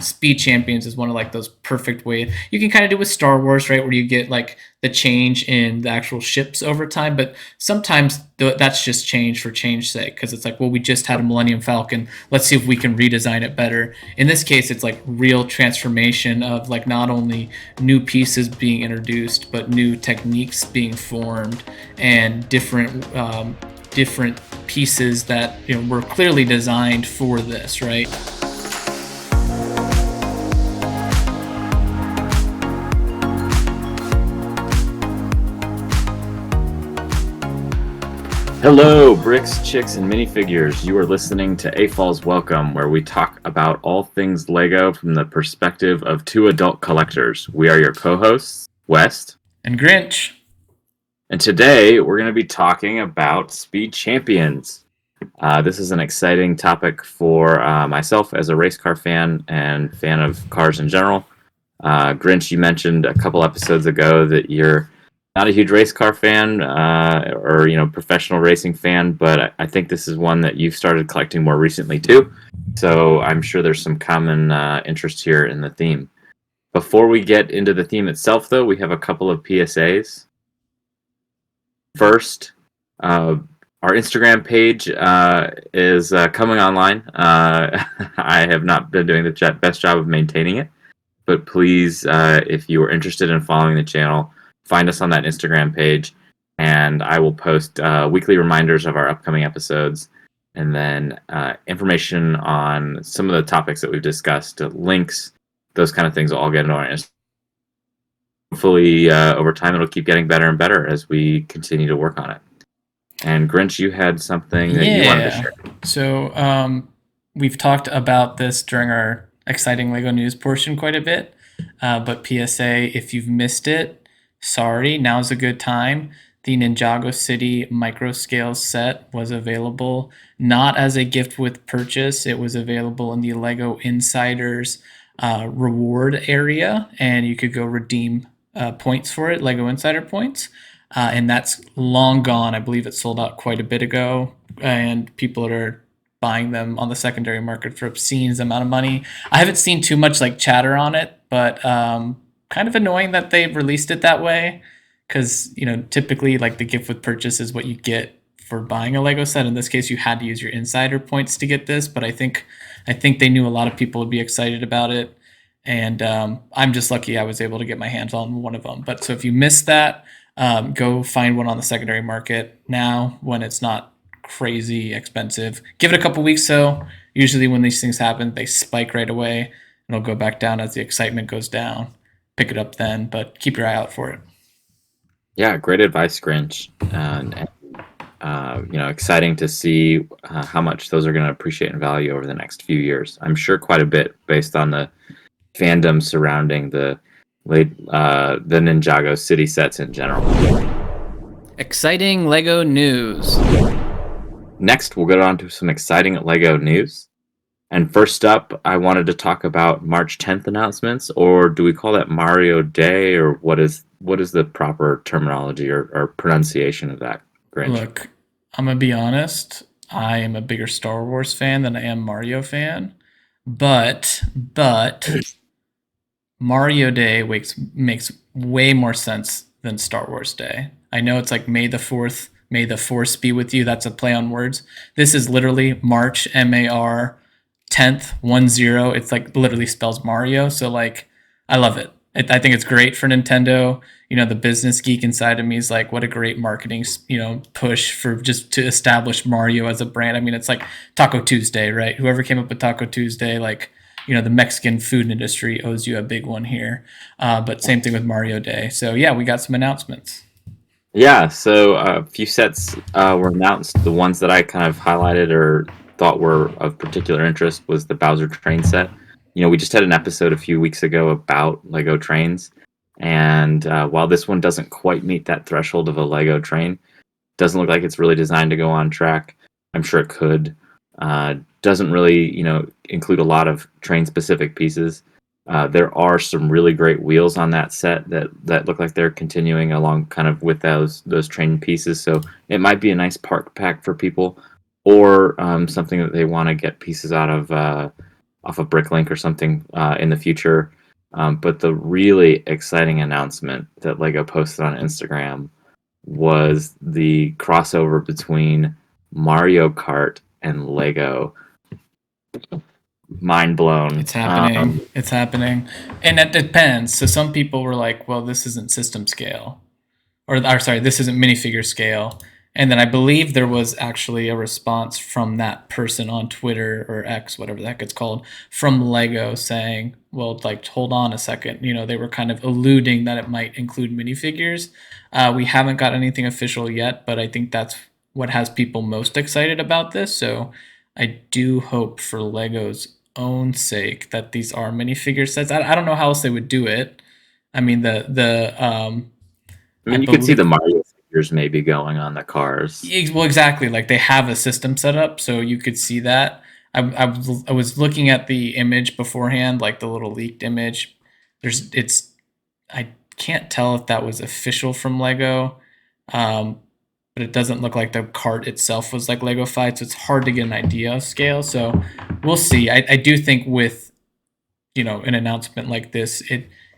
Speed Champions is one of like those perfect ways. You can kind of do with Star Wars, right, where you get like the change in the actual ships over time, but sometimes that's just change for change's sake, because it's like, well, we just had a Millennium Falcon, let's see if we can redesign it better. In this case, it's like real transformation of like not only new pieces being introduced, but new techniques being formed and different pieces that were clearly designed for this, right? Hello, bricks, chicks, and minifigures. You are listening to AFOLs Welcome, where we talk about all things LEGO from the perspective of two adult collectors. We are your co-hosts, West and Grinch. And today we're going to be talking about Speed Champions. This is an exciting topic for myself as a race car fan and fan of cars in general. Grinch, you mentioned a couple episodes ago that you're not a huge race car fan or professional racing fan, but I think this is one that you've started collecting more recently too. So I'm sure there's some common interest here in the theme. Before we get into the theme itself, though, we have a couple of PSAs. First, our Instagram page is coming online. I have not been doing the best job of maintaining it, but please, if you are interested in following the channel, find us on that Instagram page, and I will post weekly reminders of our upcoming episodes, and then information on some of the topics that we've discussed, links, those kind of things will all get into our Instagram. Hopefully, over time, it'll keep getting better and better as we continue to work on it. And Grinch, you had something that you wanted to share. So we've talked about this during our exciting LEGO news portion quite a bit, but PSA, if you've missed it, sorry, now's a good time. The Ninjago City micro scale set was available not as a gift with purchase. It was available in the LEGO Insiders reward area, and you could go redeem points for it, LEGO Insider points. And that's long gone. I believe it sold out quite a bit ago, and people are buying them on the secondary market for obscene amount of money. I haven't seen too much like chatter on it, but kind of annoying that they released it that way, because typically like the gift with purchase is what you get for buying a Lego set. In this case, you had to use your insider points to get this, but I think they knew a lot of people would be excited about it, and I'm just lucky I was able to get my hands on one of them. But so if you missed that, go find one on the secondary market now when it's not crazy expensive. Give it a couple weeks though. Usually when these things happen, they spike right away, and it'll go back down as the excitement goes down. Pick it up then, but keep your eye out for it. Yeah, great advice, Grinch. Exciting to see how much those are going to appreciate in value over the next few years. I'm sure quite a bit based on the fandom surrounding the Ninjago City sets in general. Exciting LEGO news. Next, we'll get on to some exciting LEGO news. And first up, I wanted to talk about March 10th announcements, or do we call that Mario Day, or what is the proper terminology or pronunciation of that, Grinch? Look, I'm going to be honest. I am a bigger Star Wars fan than I am Mario fan, but Mario Day makes way more sense than Star Wars Day. I know it's like May the 4th, May the Force be with you. That's a play on words. This is literally March, MAR 10th, 10. It's like literally spells Mario. So like, I love it. I think it's great for Nintendo. The business geek inside of me is like, what a great marketing, push for just to establish Mario as a brand. I mean, it's like Taco Tuesday, right? Whoever came up with Taco Tuesday, like, the Mexican food industry owes you a big one here. But same thing with Mario Day. So yeah, we got some announcements. Yeah, so a few sets were announced. The ones that I kind of highlighted or thought were of particular interest was the Bowser train set. We just had an episode a few weeks ago about Lego trains, and while this one doesn't quite meet that threshold of a Lego train, doesn't look like it's really designed to go on track. I'm sure it could. Doesn't really, include a lot of train-specific pieces. There are some really great wheels on that set that look like they're continuing along kind of with those train pieces, so it might be a nice park pack for people, or something that they want to get pieces out of off of Bricklink or something in the future. But the really exciting announcement that Lego posted on Instagram was the crossover between Mario Kart and Lego. Mind blown. It's happening. It's happening. And it depends. So some people were like, well, this isn't system scale. Or sorry, this isn't minifigure scale. And then I believe there was actually a response from that person on Twitter or X, whatever the heck it's called, from Lego saying, well, like, hold on a second. You know, they were kind of alluding that it might include minifigures. We haven't got anything official yet, but I think that's what has people most excited about this. So I do hope for Lego's own sake that these are minifigure sets. I don't know how else they would do it. I mean, I I mean, you could see the believe. Mario figures maybe going on the cars. Well, exactly. Like they have a system set up, so you could see that. I was looking at the image beforehand, like the little leaked image. It's, I can't tell if that was official from Lego, um, but it doesn't look like the cart itself was like Lego Fight, so it's hard to get an idea of scale. So we'll see. I do think with, an announcement like this,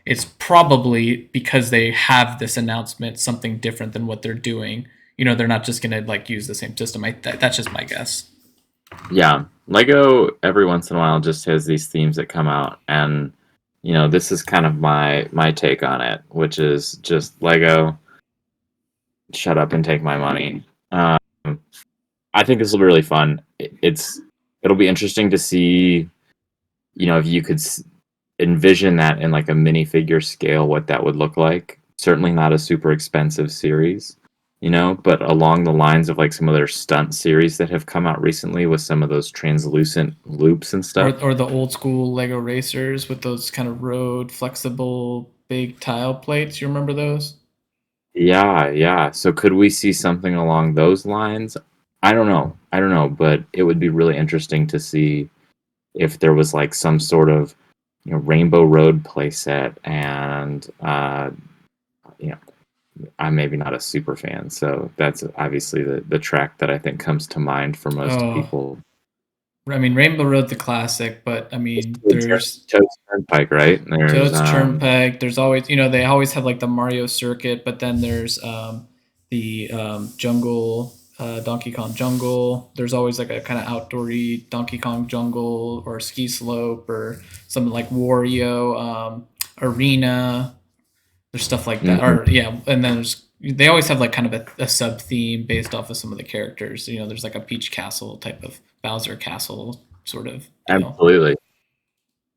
it's probably because they have this announcement something different than what they're doing. They're not just gonna like use the same system. That's just my guess. Yeah, Lego every once in a while just has these themes that come out, and this is kind of my take on it, which is just Lego, shut up and take my money. Um, I think this will be really fun. It'll be interesting to see, if you could envision that in like a minifigure scale, what that would look like. Certainly not a super expensive series, but along the lines of like some of their stunt series that have come out recently with some of those translucent loops and Or stuff. or the old school Lego racers with those kind of road flexible big tile plates. You remember those? Yeah, yeah. So could we see something along those lines? I don't know. I don't know, but it would be really interesting to see if there was like some sort of Rainbow Road playset, and you know I'm maybe not a super fan, so that's obviously the track that I think comes to mind for most Oh, people. I mean Rainbow Road's the classic, but I mean there's Toad's Turnpike, right? There's Toad's Turnpike. There's always, they always have like the Mario circuit, but then there's the jungle, Donkey Kong jungle. There's always like a kind of outdoory Donkey Kong jungle or ski slope or something like Wario arena. There's stuff like that. Mhm. Or yeah, and then they always have like kind of a sub theme based off of some of the characters. There's like a Peach Castle type of Bowser Castle sort of deal. Absolutely.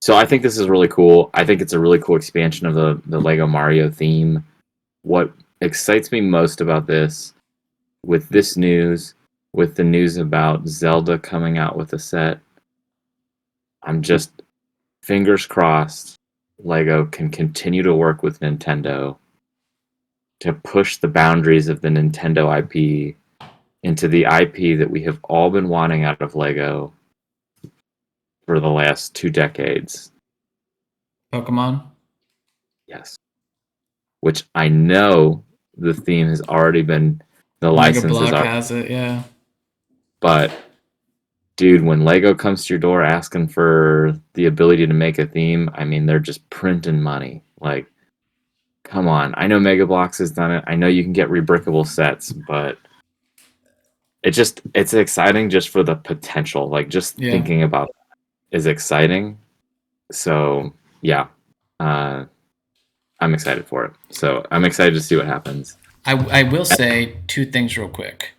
So I think this is really cool. I think it's a really cool expansion of the Lego Mario theme. What excites me most about this, with this news, with the news about Zelda coming out with a set, I'm just fingers crossed Lego can continue to work with Nintendo to push the boundaries of the Nintendo IP into the IP that we have all been wanting out of Lego for the last 2 decades. Pokemon. Yes. Which I know the theme has already been, the Mega licenses Block are, has it, yeah. but dude, when Lego comes to your door asking for the ability to make a theme, I mean, they're just printing money. Like, come on. I know Mega Bloks has done it. I know you can get rebrickable sets, but it's exciting just for the potential. Like, just Yeah. thinking about it is exciting. So, yeah. Uh, I'm excited for it. So, I'm excited to see what happens. I will say two things real quick.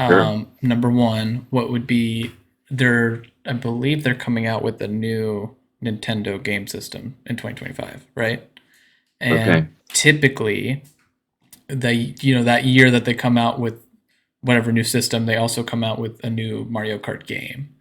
Sure. Number one, what would be I believe they're coming out with a new Nintendo game system in 2025, right? Okay. And typically, that year that they come out with whatever new system, they also come out with a new Mario Kart game.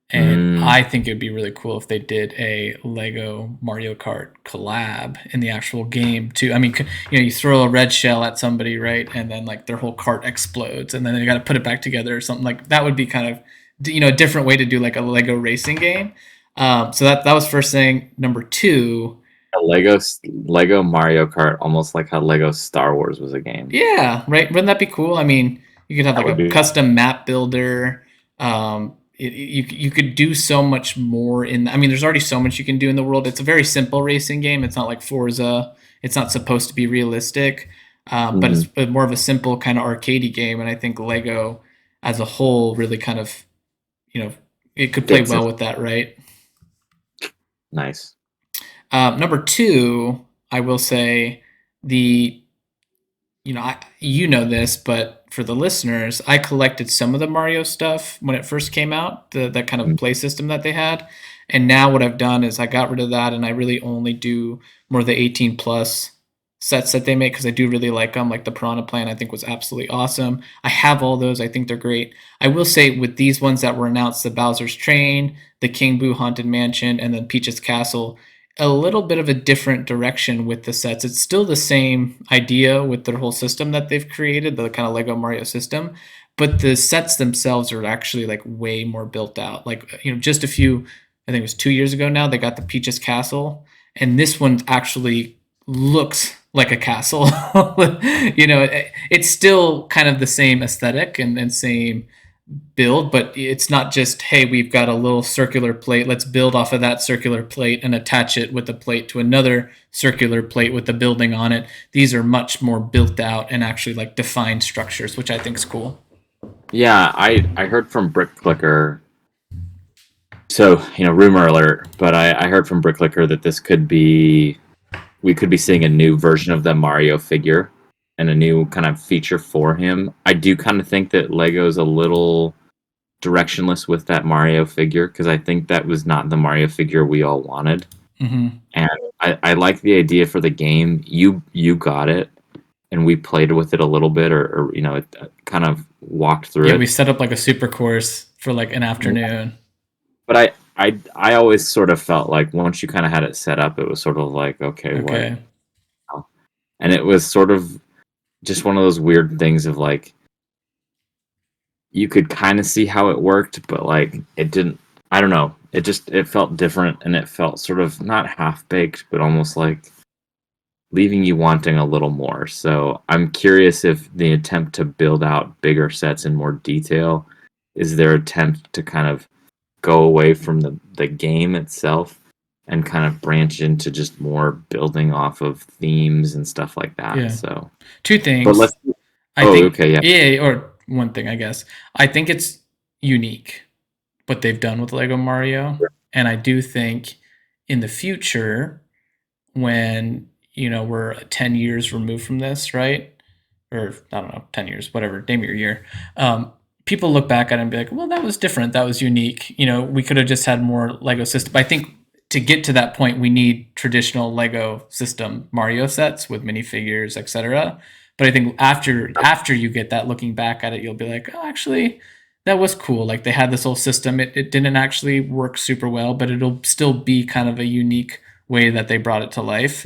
And Mm, I think it'd be really cool if they did a Lego Mario Kart collab in the actual game too. I mean, you throw a red shell at somebody, right, and then like their whole cart explodes, and then they got to put it back together or something like that. Would be kind of a different way to do like a Lego racing game. So that was first thing. Number two, a Lego Mario Kart, almost like how Lego Star Wars was a game. yeah, right. Wouldn't that be cool? I mean, you could have That like would a be custom map builder. you could do so much more in. I mean, there's already so much you can do in the world. It's a very simple racing game. It's not like Forza. It's not supposed to be realistic, but Hmm. it's more of a simple kind of arcadey game. And I think Lego as a whole really kind of, you know, it could play Fits well it. with that, right? Nice. Number two, I will say the you know this, but for the listeners, I collected some of the Mario stuff when it first came out, that kind of Mm. play system that they had. And now what I've done is I got rid of that and I really only do more of the 18 plus sets that they make because I do really like them. Like the Piranha Plant, I think was absolutely awesome. I have all those. I think they're great. I will say with these ones that were announced, the Bowser's Train, the King Boo Haunted Mansion, and then Peach's Castle, a little bit of a different direction with the sets. It's still the same idea with their whole system that they've created, the kind of Lego Mario system, but the sets themselves are actually like way more built out. Like, just a few, I think it was 2 years ago now, they got the Peach's Castle, and this one actually looks like a castle. It's still kind of the same aesthetic and same build, but it's not just, hey, we've got a little circular plate, let's build off of that circular plate and attach it with a plate to another circular plate with the building on it. These are much more built out and actually like defined structures, which I think is cool. Yeah, I heard from Brick Clicker. So rumor alert, but I heard from Brick Clicker that this could be we could be seeing a new version of the Mario figure and a new kind of feature for him. I do kind of think that Lego's a little directionless with that Mario figure because I think that was not the Mario figure we all wanted. Mm-hmm. And I like the idea for the game. You got it, and we played with it a little bit, or it, kind of walked through Yeah, we it. set up like a super course for like an afternoon. But I always sort of felt like once you kind of had it set up, it was sort of like, okay, what? Okay. And it was sort of just one of those weird things of like you could kind of see how it worked, but like it didn't. I don't know. It felt different, and it felt sort of not half baked, but almost like leaving you wanting a little more. So I'm curious if the attempt to build out bigger sets in more detail is their attempt to kind of go away from the game itself and kind of branch into just more building off of themes and stuff like that. Yeah. So, Two but things. let's. I Oh, think, okay, yeah, yeah, or one thing, I guess. I think it's unique what they've done with Lego Mario. And I do think in the future, when, we're 10 years removed from this, right? Or I don't know, 10 years, whatever, name your year. People look back at it and be like, well, that was different. That was unique. We could have just had more Lego system. I think to get to that point, we need traditional Lego system Mario sets with minifigures, etc. But I think after you get that, looking back at it, you'll be like, oh, actually, that was cool. Like they had this whole system. It didn't actually work super well, but it'll still be kind of a unique way that they brought it to life,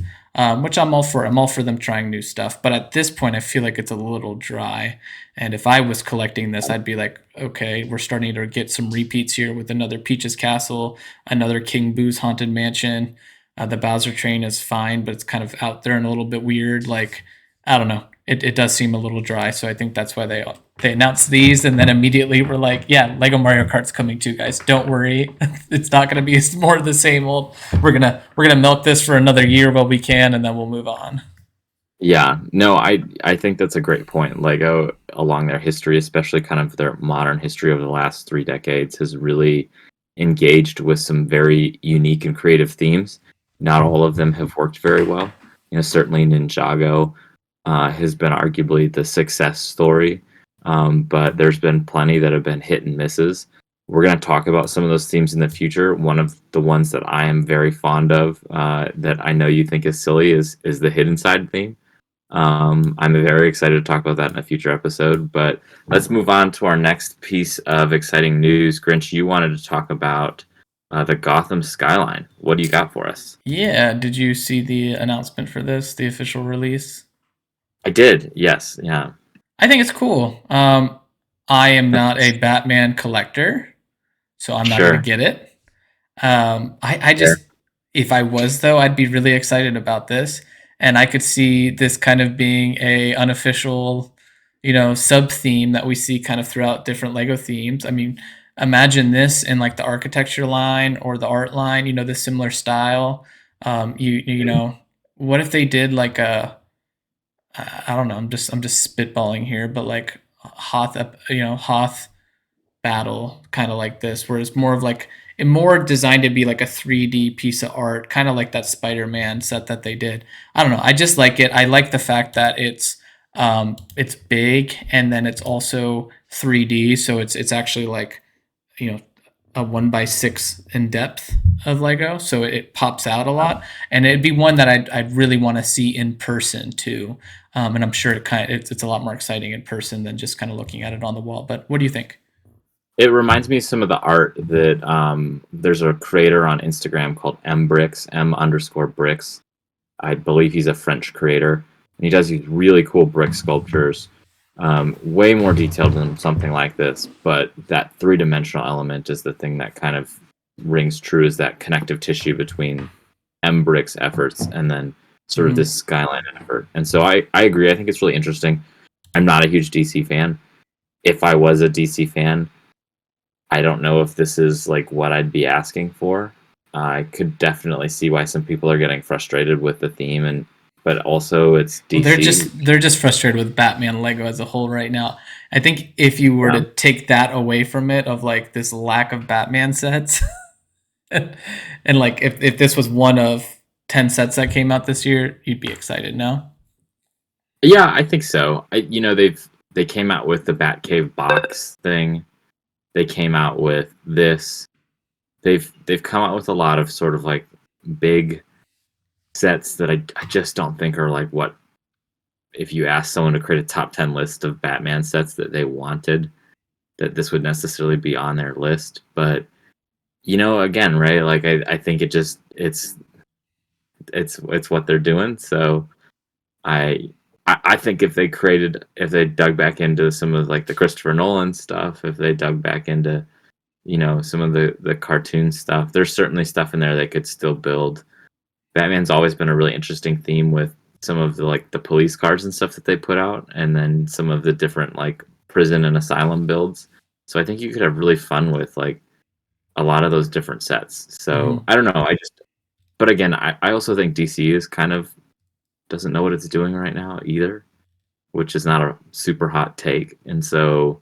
which I'm all for. I'm all for them trying new stuff. But at this point, I feel like it's a little dry. And if I was collecting this, I'd be like, okay, we're starting to get some repeats here with another Peach's Castle, another King Boo's Haunted Mansion. The Bowser Train is fine, but it's kind of out there and a little bit weird. Like, I don't know. It does seem a little dry. So I think that's why they announced these and then immediately were like, yeah, Lego Mario Kart's coming too, guys. Don't worry. It's not going to be more of the same old. We're gonna milk this for another year while we can, and then we'll move on. yeah. No, I think that's a great point. Lego, along their history, especially kind of their modern history over the last 3 decades, has really engaged with some very unique and creative themes. Not all of them have worked very well. Certainly Ninjago has been arguably the success story, but there's been plenty that have been hit and misses. We're going to talk about some of those themes in the future. One of the ones that I am very fond of, that I know you think is silly, is the hidden side theme. I'm very excited to talk about that in a future episode. But let's move on to our next piece of exciting news. Grinch, you wanted to talk about the Gotham skyline. What do you got for us? Yeah, did you see the announcement for this, the official release? I did. Yes. Yeah. I think it's cool. I am not a Batman collector, so I'm not gonna Sure. get it. I Fair. just, if I was though, I'd be really excited about this, and I could see this kind of being a unofficial, sub theme that we see kind of throughout different Lego themes. I mean, imagine this in like the architecture line or the art line, the similar style. What if they did like I don't know, I'm just spitballing here, but like Hoth battle kind of like this, where it's more of like it more designed to be like a 3D piece of art, kind of like that Spider-Man set that they did. I don't know. I just like it. I like the fact that it's big and then it's also 3D, so it's actually like you know a 1 by 6 in depth of Lego, so it pops out a lot, and it'd be one that I'd really want to see in person too. And I'm sure it's a lot more exciting in person than just kind of looking at it on the wall. But what do you think? It reminds me of some of the art that there's a creator on Instagram called mbricks, m_bricks. I believe he's a French creator, and he does these really cool brick sculptures, way more detailed than something like this. But that three-dimensional element is the thing that kind of rings true as that connective tissue between mbricks efforts and then sort of Mm-hmm. this skyline effort. And so I agree. I think it's really interesting. I'm not a huge DC fan. If I was a DC fan, I don't know if this is like what I'd be asking for. I could definitely see why some people are getting frustrated with the theme, and but also it's Well, they're DC. just they're just frustrated with Batman Lego as a whole right now. I think if you were Yeah, to take that away from it, of like this lack of Batman sets, and like if this was one of 10 sets that came out this year, you'd be excited. No? yeah, I think so. They came out with the Batcave box thing. They came out with this. They've come out with a lot of sort of like big sets that I just don't think are like what if you ask someone to create a top 10 list of Batman sets that they wanted, that this would necessarily be on their list. But again, right? Like I think it's what they're doing. So I I think if they dug back into some of like the Christopher Nolan stuff, if they dug back into some of the cartoon stuff, there's certainly stuff in there they could still build. Batman's always been a really interesting theme with some of the like the police cars and stuff that they put out, and then some of the different like prison and asylum builds. So I think you could have really fun with like a lot of those different sets. So Mm-hmm. I don't know. But again, I also think DC is kind of doesn't know what it's doing right now either, which is not a super hot take. And so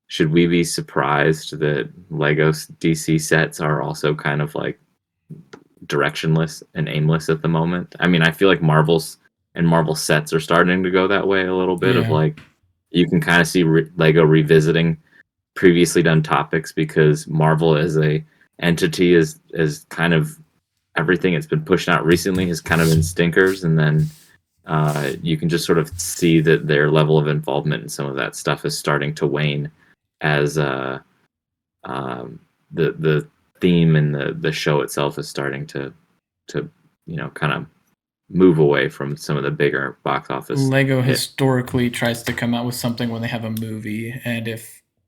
should we be surprised that Lego DC sets are also kind of like directionless and aimless at the moment? I mean, I feel like Marvel sets are starting to go that way a little bit of Yeah. like you can kind of see Lego revisiting previously done topics because Marvel as a entity is kind of everything it's been pushing out recently has kind of been stinkers, and then you can just sort of see that their level of involvement in some of that stuff is starting to wane as the theme and the show itself is starting to kind of move away from some of the bigger box office Lego hit. historically tries to come out with something when they have a movie, and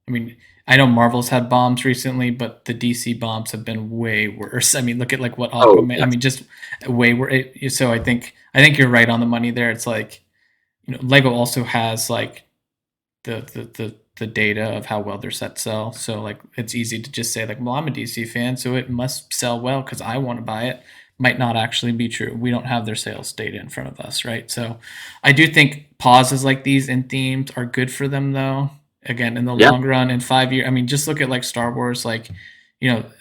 I mean, I know Marvel's had bombs recently, but the DC bombs have been way worse. I mean, look at like what Oh Aquaman. I yes, mean, just way worse. So I think you're right on the money there. It's like Lego also has like the data of how well their sets sell. So like it's easy to just say like, well, I'm a DC fan, so it must sell well because I want to buy it. Might not actually be true. We don't have their sales data in front of us, right? So I do think pauses like these in themes are good for them though. Again, in the yeah. long run, in 5 years, I mean, just look at like Star Wars, like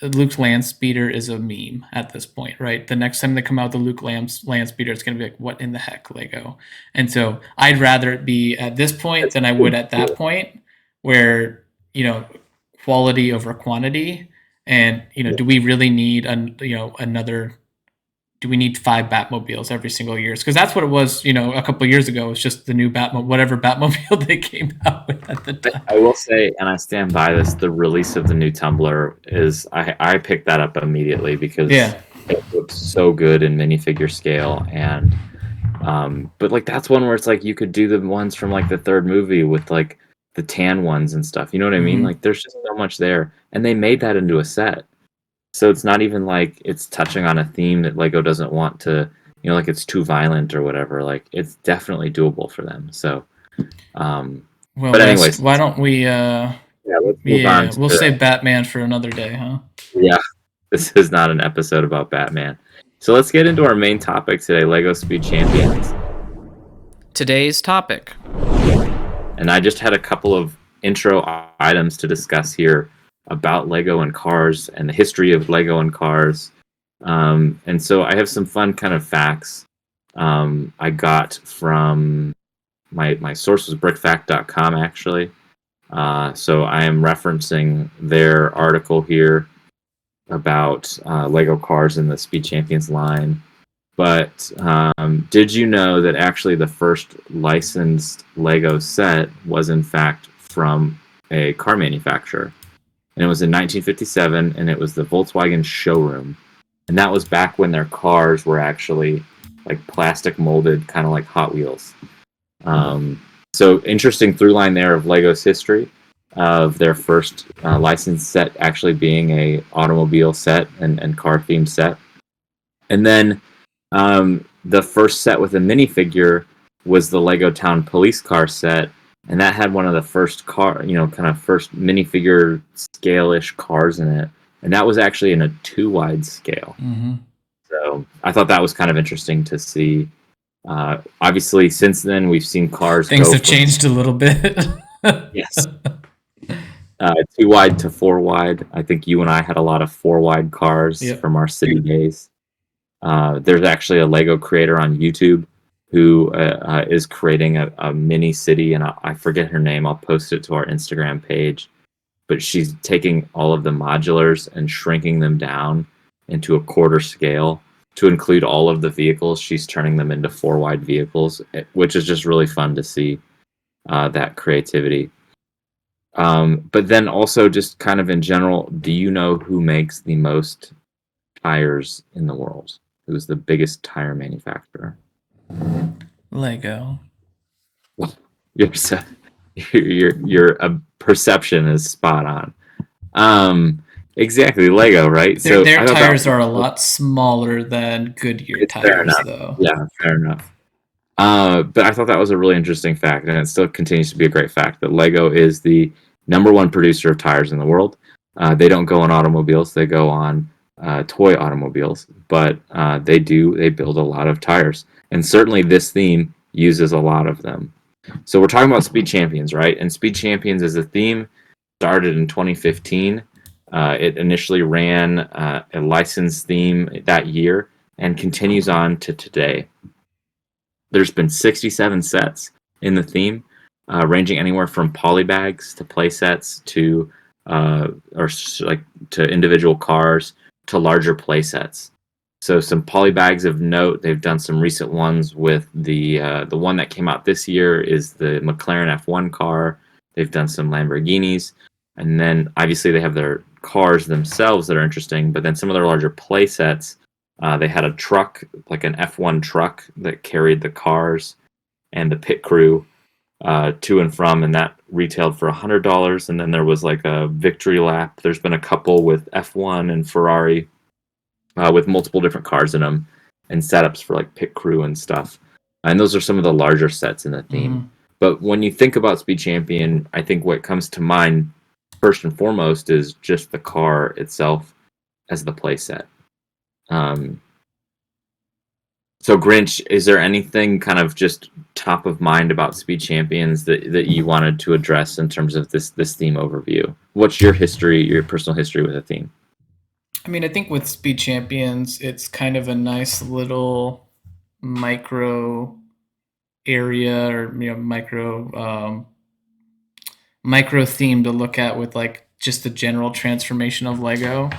Luke's land speeder is a meme at this point, right? The next time they come out with the Luke land speeder, it's going to be like, what in the heck, Lego? And so I'd rather it be at this point It's than I would at that point, where you know quality over quantity. And do we really need another? Do we need 5 Batmobiles every single year? Because that's what it was. A couple of years ago, it was just the new Batmobile, whatever Batmobile they came out with at the time. I will say, and I stand by this, the release of the new Tumblr is I picked that up immediately because Yeah. it looks so good in minifigure scale, and but like that's one where it's like you could do the ones from like the third movie with like the tan ones and stuff. You know what I mean? Hmm. Like there's just so much there, and they made that into a set. So it's not even like it's touching on a theme that Lego doesn't want to, like it's too violent or whatever. Like it's definitely doable for them. So, um, Well, but Wes, anyways, why don't we Yeah, let's move on Yeah, we'll to save Batman for another day, huh? yeah. This is not an episode about Batman. So let's get into our main topic today, Lego Speed Champions. Today's topic. And I just had a couple of intro items to discuss here about Lego and cars and the history of Lego and cars. And so I have some fun kind of facts I got from my source was brickfact.com actually. So I am referencing their article here about Lego cars in the Speed Champions line. But did you know that actually the first licensed Lego set was in fact from a car manufacturer? And it was in 1957, and it was the Volkswagen showroom. And that was back when their cars were actually like plastic molded, kind of like Hot Wheels. So interesting through line there of Lego's history of their first licensed set actually being a automobile set and car themed set. And then the first set with a minifigure was the Lego Town police car set, and that had one of the first kind of first minifigure scale-ish cars in it, and that was actually in a 2-wide scale. Mm-hmm. So I thought that was kind of interesting to see. Obviously, since then we've seen cars. Things have changed a little bit. Yes. 2-wide to 4-wide. I think you and I had a lot of 4-wide cars from our city days. There's actually a Lego creator on YouTube who is creating a mini city, and I forget her name. I'll post it to our Instagram page. But she's taking all of the modulars and shrinking them down into a quarter scale to include all of the vehicles. She's turning them into 4-wide vehicles, which is just really fun to see that creativity. But then also just kind of in general, do you know who makes the most tires in the world? Who's the biggest tire manufacturer? Lego. Your perception is spot on. Exactly, Lego, right? Their tires are a lot smaller than Goodyear tires, though. Yeah, fair enough. But I thought that was a really interesting fact, and it still continues to be a great fact that Lego is the #1 producer of tires in the world. They don't go on automobiles; they go on toy automobiles, but they build a lot of tires, and certainly this theme uses a lot of them. So we're talking about Speed Champions, right? And Speed Champions is a theme started in 2015. It initially ran a licensed theme that year and continues on to today. There's been 67 sets in the theme, ranging anywhere from polybags to play sets to to individual cars to larger play sets. So some polybags of note. They've done some recent ones with the one that came out this year is the McLaren F1 car. They've done some Lamborghinis, and then obviously they have their cars themselves that are interesting. But then some of their larger play sets, they had a truck, like an F1 truck, that carried the cars and the pit crew to and from, and that retailed for $100. And then there was like a victory lap. There's been a couple with F1 and Ferrari with multiple different cars in them and setups for like pit crew and stuff. And those are some of the larger sets in the theme. Mm-hmm. But when you think about Speed Champion, I think what comes to mind first and foremost is just the car itself as the play set. So Grinch, is there anything kind of just top of mind about Speed Champions that you wanted to address in terms of this theme overview? What's your history, your personal history with the theme? I mean, I think with Speed Champions, it's kind of a nice little micro area or micro theme to look at with like just the general transformation of Lego,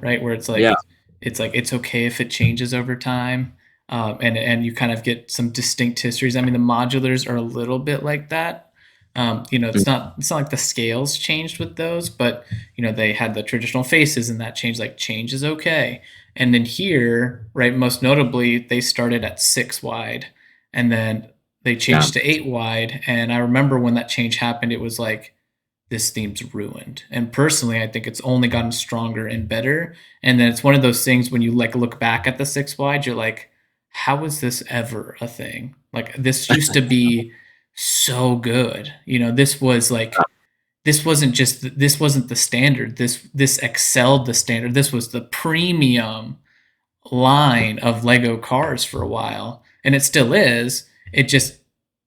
right? Where it's like it's okay if it changes over time. And you kind of get some distinct histories. I mean, the modulars are a little bit like that. It's not like the scales changed with those, but they had the traditional faces and that changed. Like change is okay. And then here, right, most notably, they started at 6-wide, and then they changed to 8-wide. And I remember when that change happened, it was like, this theme's ruined. And personally, I think it's only gotten stronger and better. And then it's one of those things when you like look back at the 6-wide, you're like, how was this ever a thing? Like this used to be so good. This was like, this wasn't the standard. This excelled the standard. This was the premium line of Lego cars for a while, and it still is. It just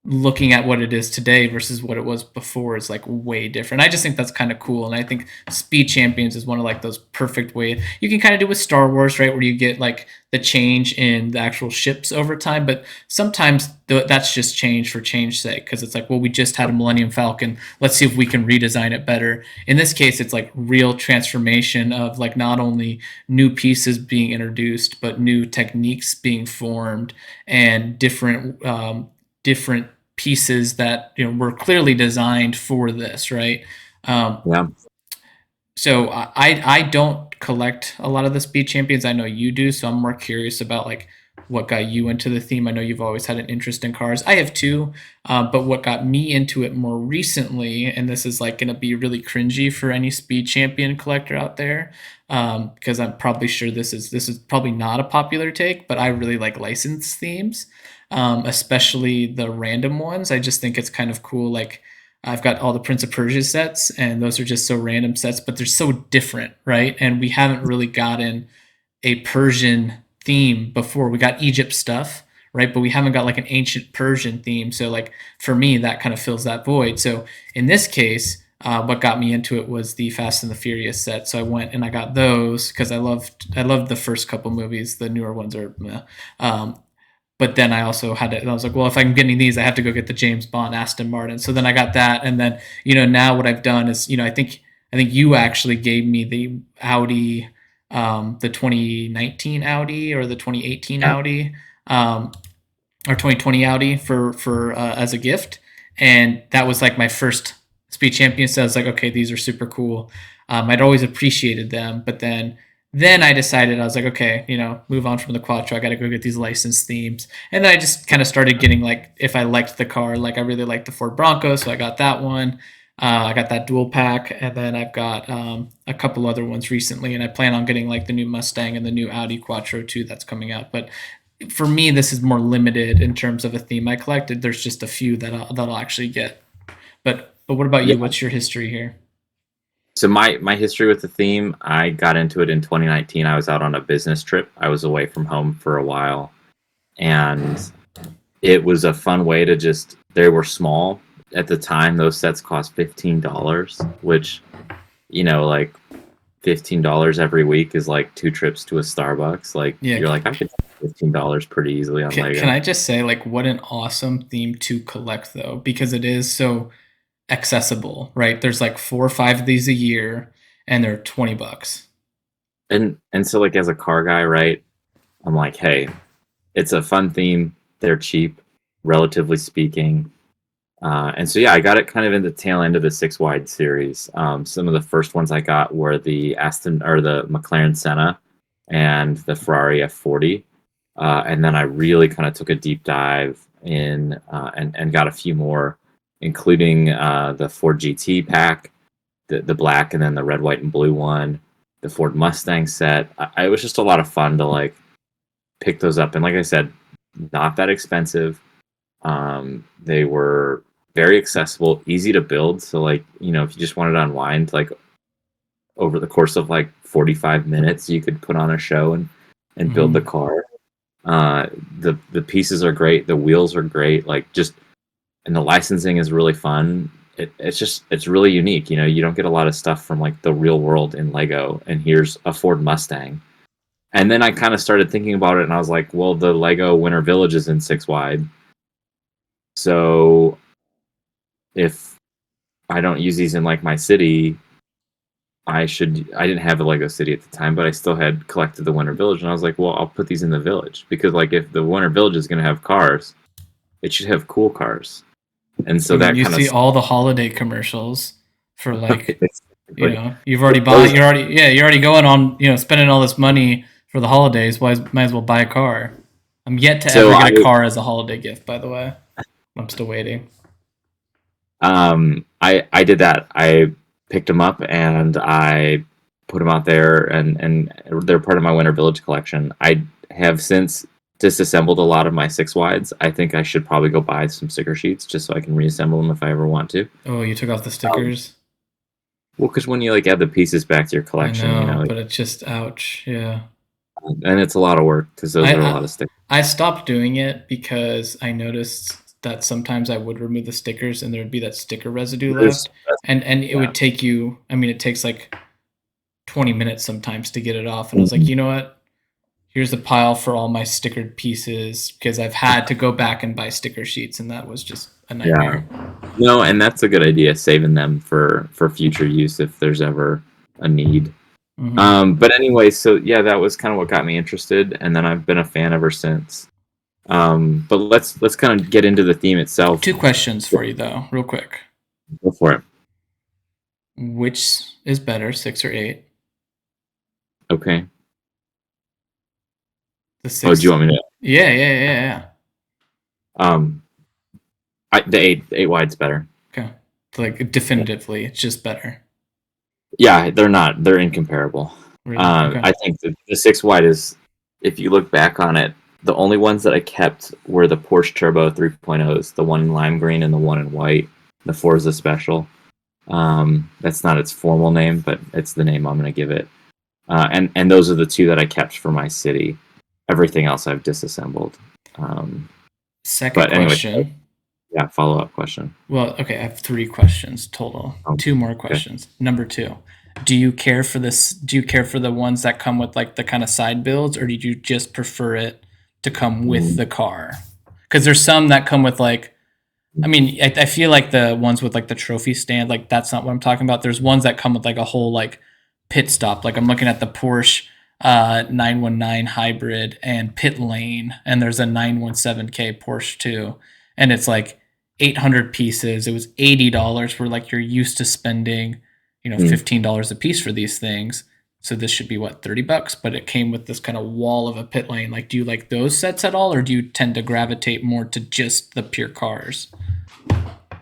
looking at what it is today versus what it was before is like way different. I just think that's kind of cool, and I think Speed Champions is one of like those perfect ways you can kind of do with Star Wars, right, where you get like the change in the actual ships over time, but sometimes that's just change for change's sake because it's like, well, we just had a Millennium Falcon, let's see if we can redesign it better. In this case, it's like real transformation of like not only new pieces being introduced, but new techniques being formed and different pieces that were clearly designed for this, right? Um, Yeah. so I don't collect a lot of the Speed Champions. I know you do, so I'm more curious about like what got you into the theme. I know you've always had an interest in cars. I have too, but what got me into it more recently, and this is like going to be really cringy for any Speed Champion collector out there, because I'm probably sure this is probably not a popular take, but I really like license themes, especially the random ones. I just think it's kind of cool. Like I've got all the Prince of Persia sets, and those are just so random sets, but they're so different, right? And we haven't really gotten a Persian theme before. We got Egypt stuff, right? But we haven't got like an ancient Persian theme. So like for me, that kind of fills that void. So in this case, what got me into it was the Fast and the Furious set. So I went and I got those because I loved the first couple movies. The newer ones are meh. But then I also had to, I was like, well, if I'm getting these, I have to go get the James Bond Aston Martin. So then I got that, and then now what I've done is I think you actually gave me the Audi, the 2019 Audi or the 2018 Yeah. Audi, or 2020 Audi for as a gift, and that was like my first Speed Champion. So I was like, okay, these are super cool. I'd always appreciated them, but then I decided I was like, okay, move on from the Quattro. I got to go get these licensed themes, and then I just kind of started getting like if I liked the car, like I really liked the Ford Bronco, so I got that one. I got that dual pack, and then I've got a couple other ones recently, and I plan on getting like the new Mustang and the new Audi Quattro too that's coming out. But for me, this is more limited in terms of a theme I collected. There's just a few that I'll actually get. But what about Yeah. you? What's your history here? So my history with the theme, I got into it in 2019. I was out on a business trip. I was away from home for a while, and it was a fun way to just. They were small at the time. Those sets cost $15, which like $15 every week is like 2 trips to a Starbucks. Like Yeah. you're like I could spend $15 pretty easily on Can Lego. I just say, like, what an awesome theme to collect, though, because it is so accessible, right? There's like 4 or 5 of these a year, and they're $20. And so like as a car guy, right? I'm like, hey, it's a fun theme. They're cheap, relatively speaking. And so yeah, I got it kind of in the tail end of the six wide series. Some of the first ones I got were the the McLaren Senna and the Ferrari F40, and then I really kind of took a deep dive in and got a few more, including the Ford GT pack, the black, and then the red, white, and blue one, the Ford Mustang set. It was just a lot of fun to like pick those up, and like I said, not that expensive. They were very accessible, easy to build. So like, if you just wanted to unwind, like over the course of like 45 minutes, you could put on a show and build the Hmm. car. The pieces are great. The wheels are great. Like just, and the licensing is really fun. It's really unique. You don't get a lot of stuff from like the real world in Lego. And here's a Ford Mustang. And then I kind of started thinking about it, and I was like, well, the Lego Winter Village is in six wide. So if I don't use these in like my city, I didn't have a Lego City at the time, but I still had collected the Winter Village, and I was like, well, I'll put these in the village because like if the Winter Village is going to have cars, it should have cool cars. And I so mean, that you kind of see all the holiday commercials for like, like you've already bought, those. you're already going on, spending all this money for the holidays. Might as well buy a car. I'm yet to So ever get a car as a holiday gift, by the way. I'm still waiting. I did that. I picked them up and I put them out there, and they're part of my Winter Village collection. I have since disassembled a lot of my six wides. I think I should probably go buy some sticker sheets just so I can reassemble them if I ever want to. Oh, you took off the Um, stickers? Well, because when you like add the pieces back to your I collection, know, like, but it's just ouch. Yeah. and it's a lot of work because those I, are a I lot of stickers. I stopped doing it because I noticed that sometimes I would remove the stickers and there would be that sticker residue There's, left, and it yeah. would take you. I mean, it takes like 20 minutes sometimes to get it off, and I was like, Mhm. you know what? Here's a pile for all my stickered pieces because I've had to go back and buy sticker sheets, and that was just a Yeah. nightmare. No, and that's a good idea, saving them for future use if there's ever a need. Hmm. But anyway, so yeah, that was kind of what got me interested, and then I've been a fan ever since. But let's kind of get into the theme itself. Two questions for you though, real quick. Go for it. Which is better, 6 or 8? Okay. The Oh, do you six. want me to? Yeah, yeah, yeah, yeah. Um, the eight wide's better. Okay. Like definitively, it's just better. Yeah, they're not. They're incomparable. Really? Okay. I think the six wide is, if you look back on it, the only ones that I kept were the Porsche Turbo 3.0s, the one in lime green and the one in white, the Forza Special. That's not its formal name, but it's the name I'm going to give it. And those are the two that I kept for my city. Everything else I've disassembled. Um, Second but anyway, question. yeah, follow up question. Well, okay, I have 3 questions total. Two more Okay. questions. Number two, do you care for this? Do you care for the ones that come with like the kind of side builds, or did you just prefer it to come with Mm, the car? Because there's some that come with like, I mean, I feel like the ones with like the trophy stand, like that's not what I'm talking about. There's ones that come with like a whole like pit stop. Like I'm looking at the Porsche 919 hybrid and pit lane, and there's a 917K Porsche too, and it's like 800 pieces. It was $80 where like you're used to spending, mm. $15 a piece for these things. So this should be what, $30, but it came with this kind of wall of a pit lane. Like, do you like those sets at all, or do you tend to gravitate more to just the pure cars?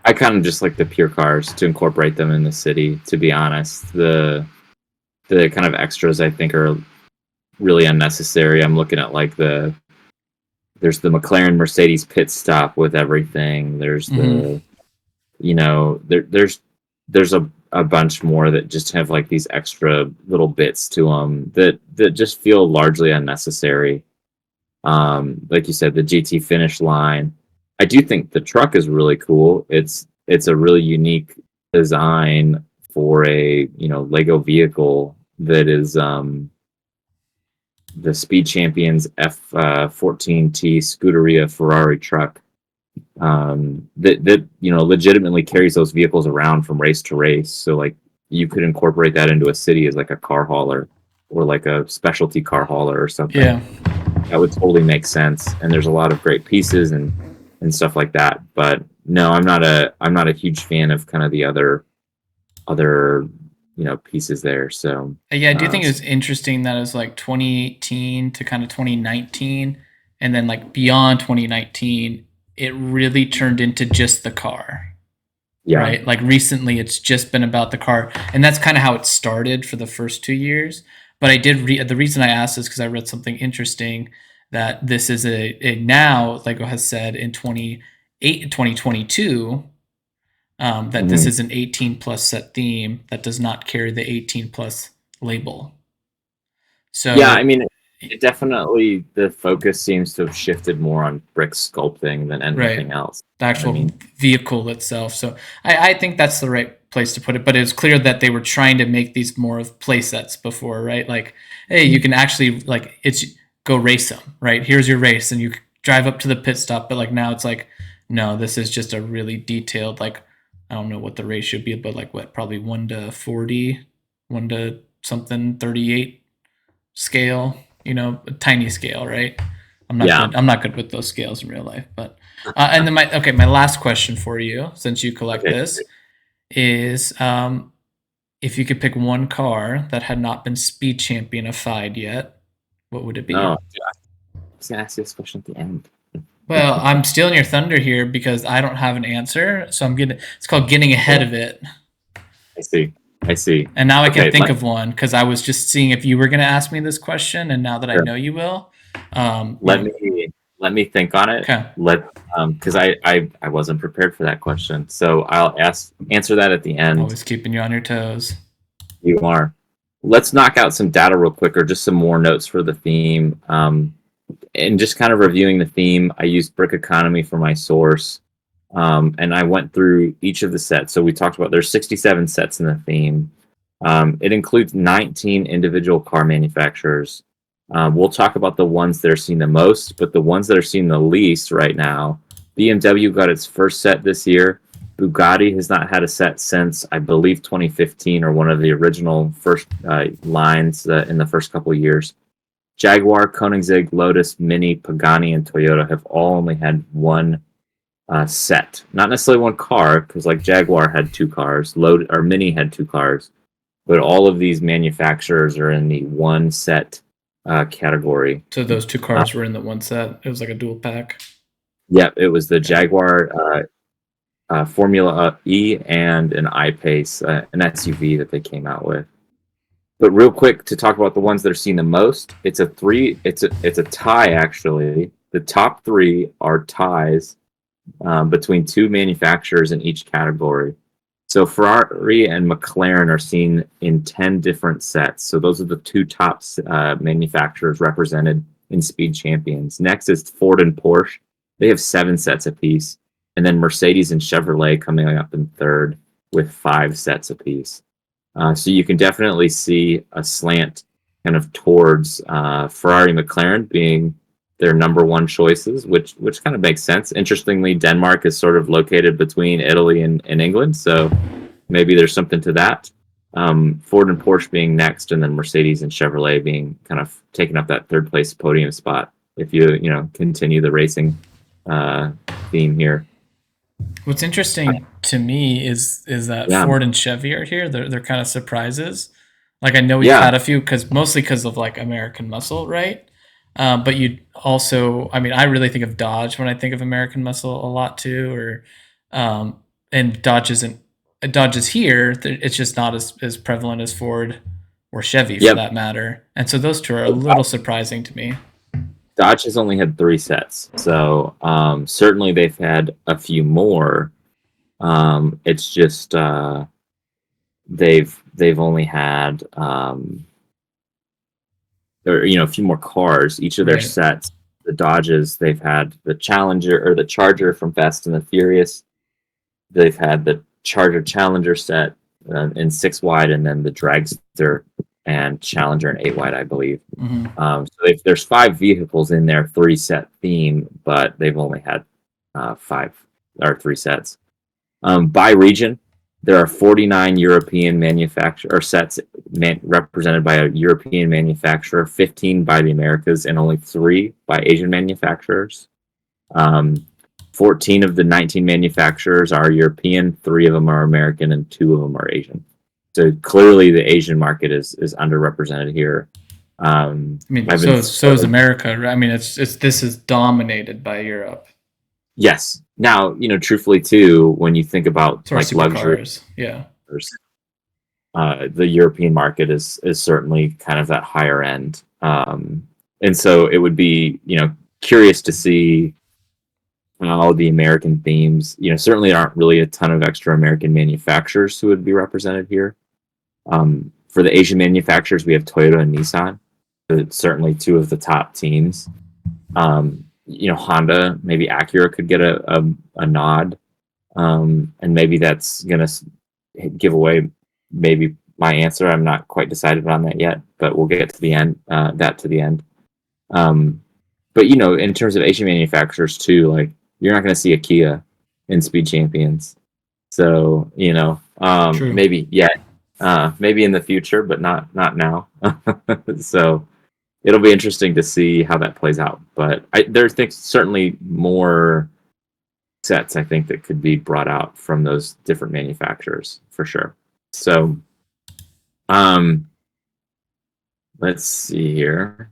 I kind of just like the pure cars to incorporate them in the city. To be honest, the kind of extras I think are really unnecessary. I'm looking at like there's the McLaren Mercedes pit stop with everything. There's Mm-hmm. there's a bunch more that just have like these extra little bits to them that just feel largely unnecessary. Like you said, the GT finish line. I do think the truck is really cool. It's a really unique design for a Lego vehicle that is the Speed Champions F14T Scuderia Ferrari truck, that legitimately carries those vehicles around from race to race. So like you could incorporate that into a city as like a car hauler or like a specialty car hauler or Yeah. something. That would totally make sense. And there's a lot of great pieces and stuff like that. But no, I'm not a huge fan of kind of the other pieces there. So Yeah, I do uh, think it was interesting that it was like 2018 to kind of 2019, and then like beyond 2019, it really turned into just the car, yeah, right? Like recently, it's just been about the car, and that's kind of how it started for the first 2 years. But I did the reason I asked is because I read something interesting that this is a now Lego has said in 2022 that this mhm. is an 18 plus set theme that does not carry the 18 plus label. Yeah. I So, mean, it definitely the focus seems to have shifted more on brick sculpting than right, anything else. the I actual mean, vehicle itself. So, I think that's the right place to put it. But it was clear that they were trying to make these more of play sets before, right? Like, hey, you can actually like it's go race them, right? Here's your race, and you drive up to the pit stop. But like now, it's like, no, this is just a really detailed like. I don't know what the ratio would be, but like what, probably 1 to 40, 1 to something 38 scale, a tiny scale, right? I'm not yeah. good. I'm not good with those scales in real life, but and then my last question for you, since you collect Okay. this, is if you could pick one car that had not been speed championfied yet, what would it be? Oh, yeah. I was gonna ask you this question at the end. Well, I'm stealing your thunder here because I don't have an answer, so I'm getting. It's called getting ahead Oh, of it. I see. I see. And now I can Okay. think of one because I was just seeing if you were going to ask me this question, and now that I Sure. know you will, Let me think on it. okay, Because I wasn't prepared for that question, so I'll answer that at the end. always keeping you on your toes. You are. Let's knock out some data real quick, or just some more notes for the theme. And just kind of reviewing the theme, I used Brick Economy for my source, and I went through each of the sets. So we talked about there's 67 sets in the theme. It includes 19 individual car manufacturers. We'll talk about the ones that are seen the most, but the ones that are seen the least right now. BMW got its first set this year. Bugatti has not had a set since, I believe, 2015, or one of the original first lines in the first couple of years. Jaguar, Koenigsegg, Lotus, Mini, Pagani, and Toyota have all only had one set. Not necessarily one car, because like Jaguar had two cars, Mini had two cars, but all of these manufacturers are in the one set category. So those two cars were in the one set. It was like a dual pack. Yep, it was the Jaguar Formula E and an I-Pace, an SUV that they came out with. But real quick, to talk about the ones that are seen the most, it's a tie actually. The top three are ties between two manufacturers in each category. So Ferrari and McLaren are seen in 10 different sets. So those are the two top manufacturers represented in Speed Champions. Next is Ford and Porsche. They have 7 sets apiece. And then Mercedes and Chevrolet coming up in third with 5 sets apiece. So you can definitely see a slant kind of towards Ferrari, McLaren being their number one choices, which kind of makes sense. Interestingly, Denmark is sort of located between Italy and England, so maybe there's something to that. Ford and Porsche being next, and then Mercedes and Chevrolet being kind of taking up that third place podium spot if you continue the racing theme here. What's interesting to me is that Ford and Chevy are here. They're kind of surprises. Like I know we've had a few mostly because of like American Muscle, right? But you also, I mean, I really think of Dodge when I think of American Muscle a lot too. Or and Dodge is here. It's just not as prevalent as Ford or Chevy for that matter. And so those two are a little surprising to me. Dodge has only had 3 sets, so certainly they've had a few more. It's just they've only had a few more cars. Each of their sets, the Dodges, they've had the Challenger or the Charger from Fast and the Furious. They've had the Charger Challenger set in 6 wide, and then the Dragster and Challenger in 8 wide, I believe. Mm-hmm. So there's 5 vehicles in their 3 set theme, but they've only had 3 sets. By region, there are 49 European sets represented by a European manufacturer, 15 by the Americas, and only 3 by Asian manufacturers. 14 of the 19 manufacturers are European, 3 of them are American, and 2 of them are Asian. So clearly, the Asian market is underrepresented here. I mean, so is America. Right? I mean, this is dominated by Europe. Yes. Now, truthfully, too, when you think about like luxury, the European market is certainly kind of that higher end, and so it would be curious to see how the American themes. Certainly there aren't really a ton of extra American manufacturers who would be represented here. For the Asian manufacturers, we have Toyota and Nissan. It's certainly 2 of the top teams. Honda, maybe Acura could get a nod, and maybe that's gonna give away maybe my answer. I'm not quite decided on that yet, but we'll get to the end. But in terms of Asian manufacturers too, like you're not gonna see a Kia in Speed Champions, so maybe maybe in the future, but not now. So it'll be interesting to see how that plays out. But there's certainly more sets, I think, that could be brought out from those different manufacturers for sure. So let's see here.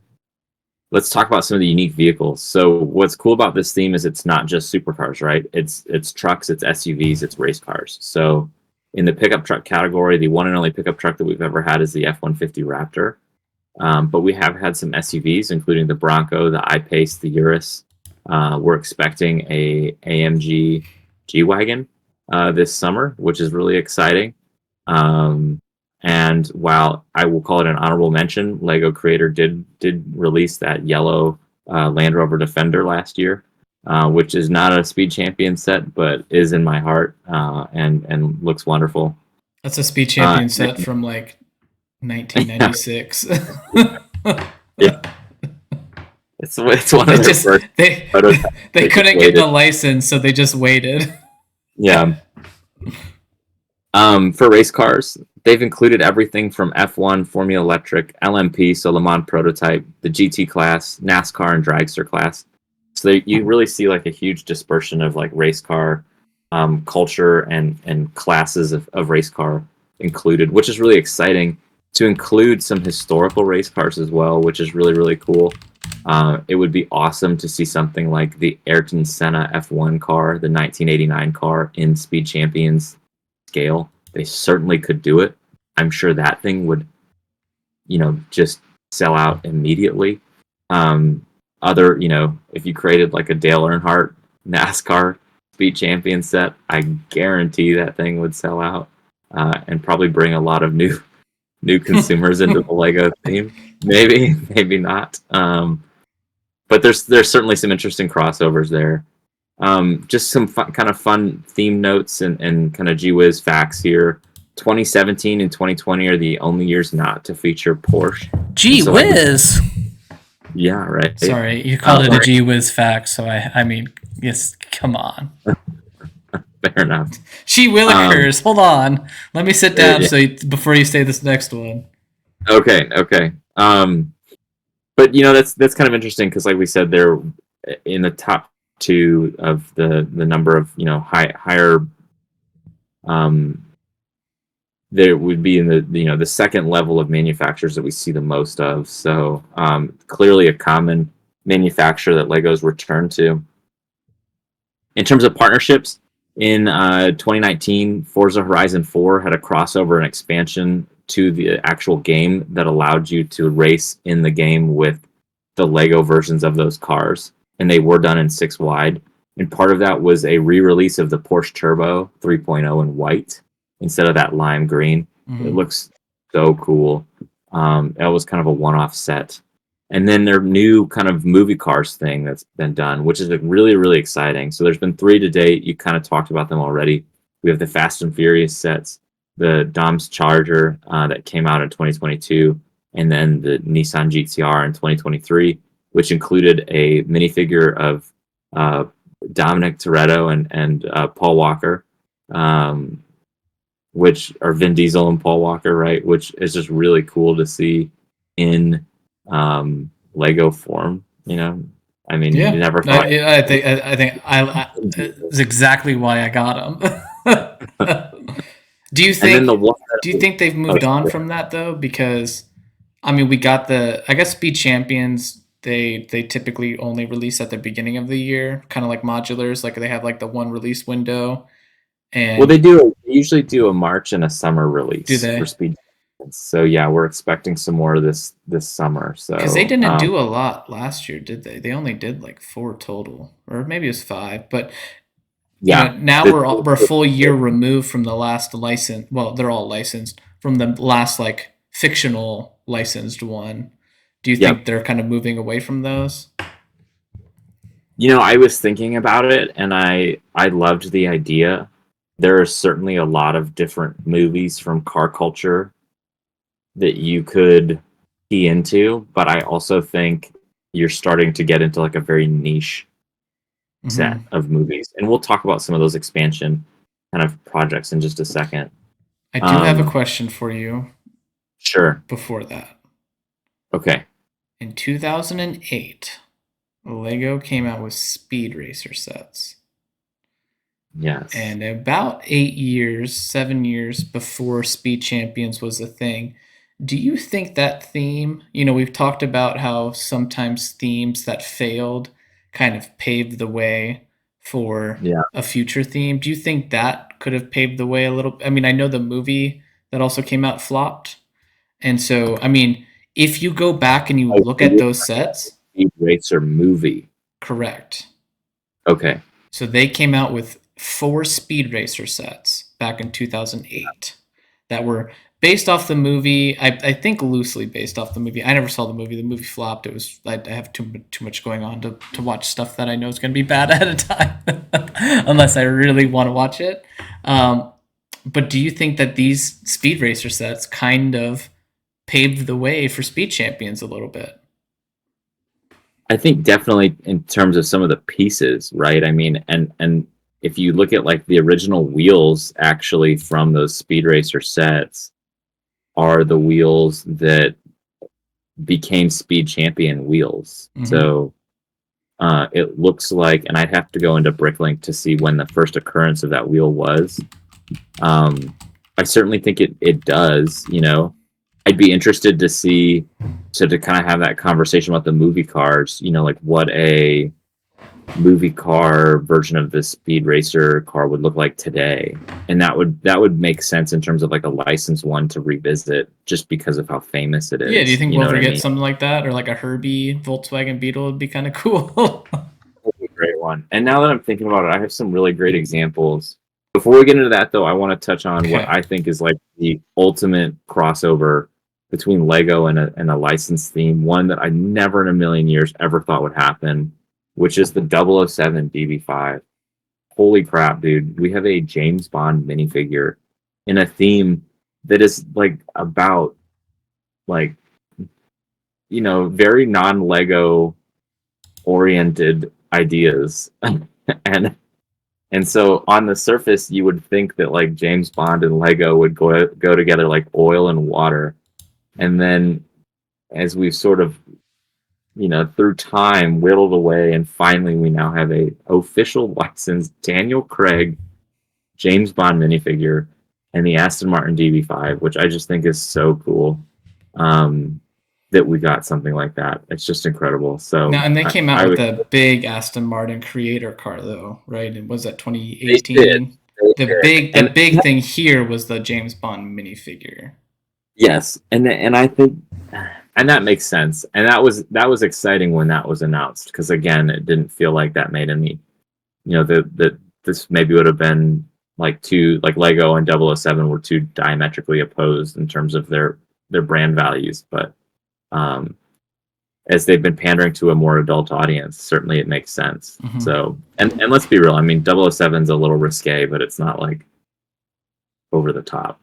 Let's talk about some of the unique vehicles. So what's cool about this theme is it's not just supercars, right? It's trucks, it's SUVs, it's race cars. So in the pickup truck category, the one and only pickup truck that we've ever had is the F-150 Raptor. But we have had some SUVs, including the Bronco, the I-Pace, the Urus. We're expecting a AMG G-Wagon this summer, which is really exciting. And while I will call it an honorable mention, Lego Creator did release that yellow Land Rover Defender last year, which is not a Speed Champion set, but is in my heart, and looks wonderful. That's a Speed Uh, Champion set from like yeah, 1996. yeah, it's one They of their just first they prototypes. they They just couldn't get the waited. license, so they just waited. Yeah. For race cars, they've included everything from F1, Formula Electric, LMP, so Le Mans Prototype, the GT class, NASCAR, and Dragster class. So you really see like a huge dispersion of like race car culture and classes of race car included, which is really exciting to include some historical race cars as well, which is really, really cool. It would be awesome to see something like the Ayrton Senna F1 car, the 1989 car in Speed Champions scale. They certainly could do it. I'm sure that thing would, just sell out immediately. If you created like a Dale Earnhardt NASCAR Speed Champion set, I guarantee that thing would sell out, and probably bring a lot of new consumers into the Lego theme. Maybe, maybe not. But there's certainly some interesting crossovers there. Just some kind of fun theme notes and kind of gee whiz facts here. 2017 and 2020 are the only years not to feature Porsche. Gee So whiz. yeah, right. Sorry, you called it a gee whiz fact, so I mean, yes, come on. Fair enough. Gee willikers, hold on. Let me sit down Yeah, before you say this next one. okay. But that's kind of interesting because, like we said, they're in the top two of the number of higher. There would be in the second level of manufacturers that we see the most of. So clearly a common manufacturer that Legos returned to. In terms of partnerships, in 2019, Forza Horizon 4 had a crossover and expansion to the actual game that allowed you to race in the game with the Lego versions of those cars, and they were done in 6 wide. And part of that was a re-release of the Porsche Turbo 3.0 in white instead of that lime green. It Mm-hmm. looks so cool. That was kind of a one-off set. And then their new kind of movie cars thing that's been done, which is like really, really exciting. So there's been 3 to date. You kind of talked about them already. We have the Fast and Furious sets, the Dom's Charger that came out in 2022, and then the Nissan GTR in 2023, which included a minifigure of Dominic Toretto and Paul Walker, which are Vin Diesel and Paul Walker, right? Which is just really cool to see in Lego form. I mean, you Yeah, never thought. I is exactly why I got them. Do you And then the think one. they've Oh, moved on from that though? Because I mean, we got I guess Speed Champions. They typically only release at the beginning of the year, kind of like modulars. Like they have like the one release window, well, and they usually do a March and a summer do release for they? Speed. So yeah, we're expecting some more this summer. Because they So didn't do a lot last year, did they? They only did like 4 total, or maybe it was 5. But yeah, now this, we're a full year removed from the last license. Well, they're all licensed from the last like fictional licensed one. Do you yep. think they're kind of moving away from those? I was thinking about it, and I loved the idea. There are certainly a lot of different movies from car culture that you could key into, but I also think you're starting to get into like a very niche set Hmm. of movies, and we'll talk about some of those expansion kind of projects in just a second. I do have a Um, question for you sure. before that. Okay. In 2008, Lego came out with Speed Racer sets. Yes. And about 8 years, 7 years before Speed Champions was a thing, do you think that theme, we've talked about how sometimes themes that failed kind of paved the way for Yeah. a future theme? Do you think that could have paved the way a little? I mean, I know the movie that also came out flopped. And so, I mean, if you go back and you Oh, look so at you're those talking about the sets, Speed Racer movie. correct. Okay. So they came out with 4 Speed Racer sets back in 2008 that were based off the movie. I think loosely based off the movie. I never saw the movie. The movie flopped. It was I have too much going on to watch stuff that I know is going to be bad at a time, unless I really want to watch it. Um, but do you think that these speed racer sets kind of paved the way for speed champions a little bit? I think definitely in terms of some of the pieces, right? I mean, and if you look at like the original wheels actually from those Speed Racer sets are the wheels that became Speed Champion wheels. Mm-hmm. So it looks like, and I'd have to go into Bricklink to see when the first occurrence of that wheel was. I certainly think it does, you know. I'd be interested to see, so to kind of have that conversation about the movie cars, you know, like what a movie car version of the Speed Racer car would look like today, and that would make sense in terms of like a licensed one to revisit, just because of how famous it Yeah, do you is. think You we'll know what ever I get mean? something like that, or like a Herbie Volkswagen Beetle would be kind of cool? That's a great one. And now that I'm thinking about it, I have some really great examples. Before we get into that, though, I want to touch on what Okay. I think is like the ultimate crossover between Lego and a licensed theme, one that I never in a million years ever thought would happen, which is the 007 DB5. Holy crap, dude. We have a James Bond minifigure in a theme that is like about like, you know, very non-Lego oriented ideas. and and so on the surface you would think that like James Bond and Lego would go together like oil and water. And then as we've sort of, you know, through time whittled away, and finally we now have a official licensed Daniel Craig James Bond minifigure and the Aston Martin DB5, which I just think is so cool. Um, that we got something like that. It's just incredible. So Now, and they came out I with would a big Aston Martin creator car, though, right? And was that they did 2018? they The did big the and big thing here was the James Bond minifigure. yes, and I think, and that makes sense, and that was exciting when that was announced, because again, it didn't feel like that made any, you know, that this maybe would have been like two, like Lego and 007 were two diametrically opposed in terms of their brand values, but um, as they've been pandering to a more adult audience, certainly it makes sense. Hmm. So, and let's be real, I mean, 007's a little risque, but it's not like over the top.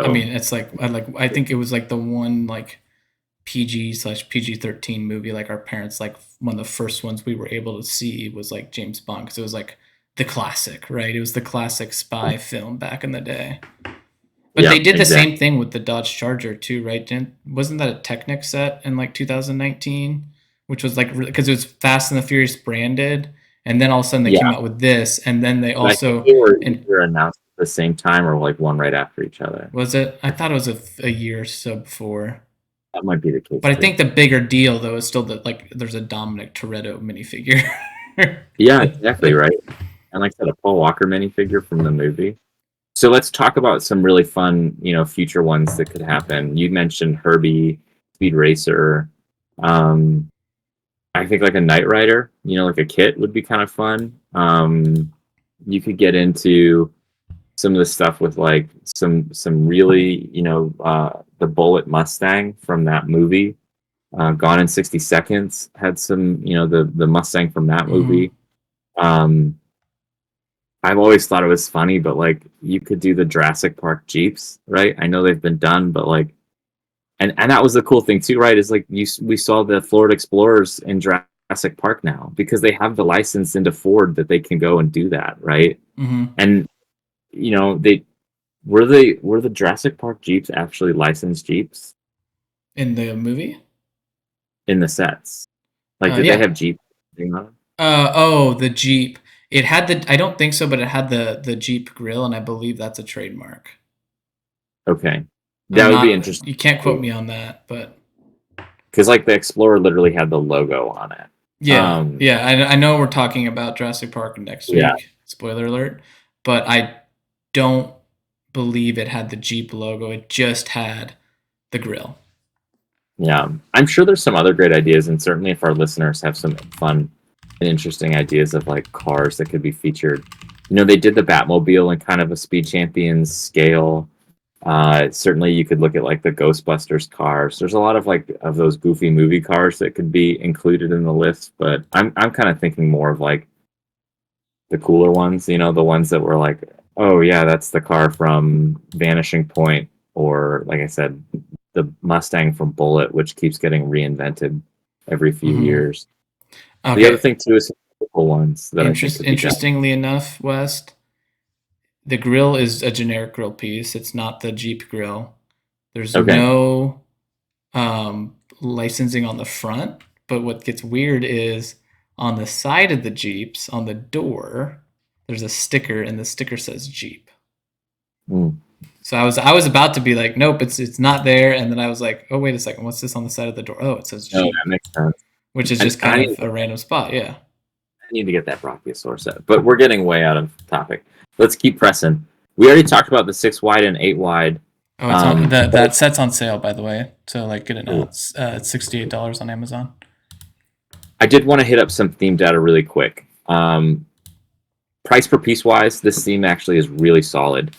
I So mean, it's I think it was like the one like PG/PG-13 movie. Like our parents, like one of the first ones we were able to see was like James Bond, because it was like the classic, right? It was the classic spy film back in the day. But yeah, they did the exactly. same thing with the Dodge Charger too, right? Wasn't that a Technic set in like 2019, which was like because it was Fast and the Furious branded, and then all of a sudden they Yeah, came out with this, and then they but I think also they were and either announced at the same time or like one right after each other. was it? I thought it was a year or so before. That might be the case But I too. think the bigger deal though is still that like there's a Dominic Toretto minifigure. Yeah, exactly right. And like I said, a Paul Walker minifigure from the movie. So let's talk about some really fun, you know, future ones that could happen. You mentioned Herbie, Speed Racer. Um, I think like a Knight Rider, you know, like a kit would be kind of fun. You could get into some of the stuff with like some really, you know, the Bullet Mustang from that movie. Gone in 60 Seconds had some, you know, the Mustang from that Hmm. movie. Um, I've always thought it was funny, but like you could do the Jurassic Park Jeeps, right? I know they've been done, but like, and that was the cool thing too, right? Is like we saw the Florida Explorers in Jurassic Park now because they have the license into Ford that they can go and do that, right? Hmm. And you know they were the Jurassic Park Jeeps actually licensed Jeeps In the movie? in the sets? Like, did they Yeah. have Jeep thing on them? Oh, the Jeep. It had the. I don't think so, but it had the Jeep grill, and I believe that's a trademark. Okay, I'm that would be not. interesting You can't quote me on that, but because like the Explorer literally had the logo on it. yeah, Um, yeah. I know we're talking about Jurassic Park next yeah, week. Spoiler alert. But I don't believe it had the Jeep logo. It just had the grill. yeah. I'm sure there's some other great ideas, and certainly if our listeners have some fun and interesting ideas of like cars that could be featured, you know, they did the Batmobile in kind of a Speed Champions scale. Certainly, you could look at like the Ghostbusters cars. There's a lot of like of those goofy movie cars that could be included in the list, but I'm kind of thinking more of like the cooler ones. You know, the ones that were like, oh yeah, that's the car from Vanishing Point, or like I said, the Mustang from Bullet, which keeps getting reinvented every few Hmm. years. The other Okay. thing too is some cool ones that I think could be done. Interestingly enough, West, the grill is a generic grill piece. It's not the Jeep grill. There's Okay. no licensing on the front, but what gets weird is on the side of the Jeeps, on the door, there's a sticker, and the sticker says Jeep. Mm. So I was about to be like, nope, it's not there, and then I was like, oh wait a second, what's this on the side of the door? Oh, it says No, Jeep, that makes sense. which is And just I kind need, of a random spot. Yeah. I need to get that Brachiosaur set, but we're getting way out of topic. Let's keep pressing. We already talked about the 6 wide and 8 wide. Oh, it's on But that set's on sale, by the way. So like, get it now. ooh, It's $68 on Amazon. I did want to hit up some theme data really quick. Price per piece wise, this theme actually is really solid.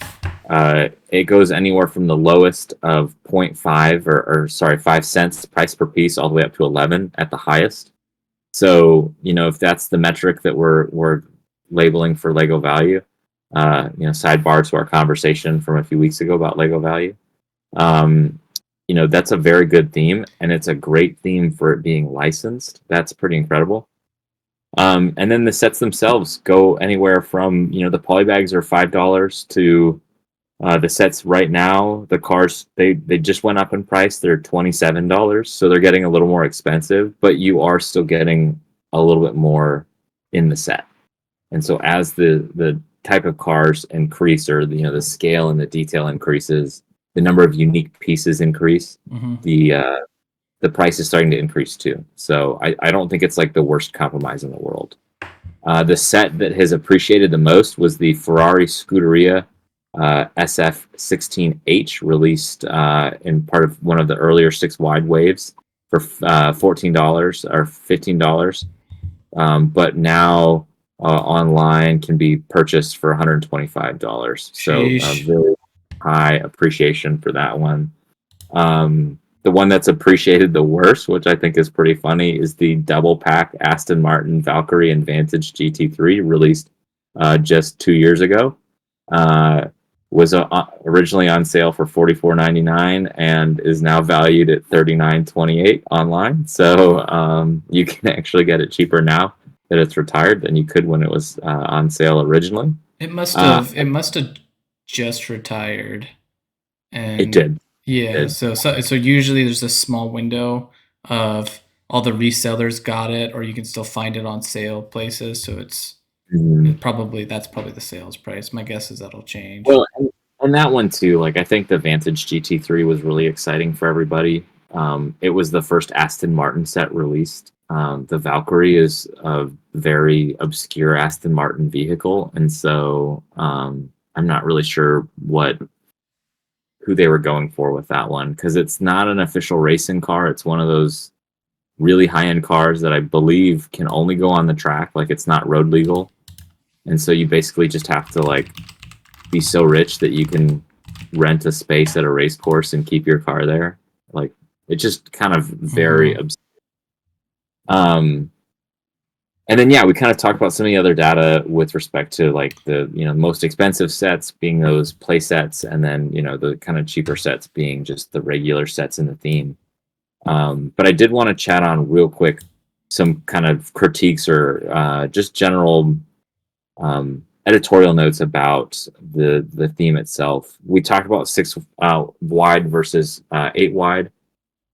It goes anywhere from the lowest of 0.5 or sorry 5 cents price per piece all the way up to 11 at the highest. So you know if that's the metric that we're labeling for Lego value, you know sidebar to our conversation from a few weeks ago about Lego value. Um, you know that's a very good theme, and it's a great theme for it being licensed. That's pretty incredible. And then the sets themselves go anywhere from you know the polybags are $5 to the sets right now. The cars they just went up in price. They're $27, so they're getting a little more expensive, but you are still getting a little bit more in the set. And so as the type of cars increase, or you know the scale and the detail increases, the number of unique pieces increase. Hmm. The the price is starting to increase too. So I don't think it's like the worst compromise in the world. The set that has appreciated the most was the Ferrari Scuderia SF16H, released in part of one of the earlier 6 wide waves for $14 or $15. But now online can be purchased for $125. So Sheesh. very high appreciation for that one. The one that's appreciated the worst, which I think is pretty funny, is the double pack Aston Martin Valkyrie and Vantage GT3, released just 2 years ago. Was originally on sale for $44.99 and is now valued at $39.28 online. So you can actually get it cheaper now that it's retired than you could when it was on sale originally. It must Uh, have. It must have just retired, it and did. yeah. It So usually there's a small window of all the resellers got it, or you can still find it on sale places. So did. it probably that's probably the sales price. My guess is that'll change. Well, and that one too. Like I think the Vantage GT3 was really exciting for everybody. It was the first Aston Martin set released. The Valkyrie is a very obscure Aston Martin vehicle, and so I'm not really sure who they were going for with that one because it's not an official racing car. It's one of those really high end cars that I believe can only go on the track. Like it's not road legal, and so you basically just have to like be so rich that you can rent a space at a race course and keep your car there. Like it's just kind of very Hmm. um and then yeah, we kind of talked about some of the other data with respect to like the most expensive sets being those play sets, and then the kind of cheaper sets being just the regular sets in the theme. But I did want to chat on real quick some kind of critiques or just general editorial notes about the theme itself. We talked about 6 wide versus 8 wide.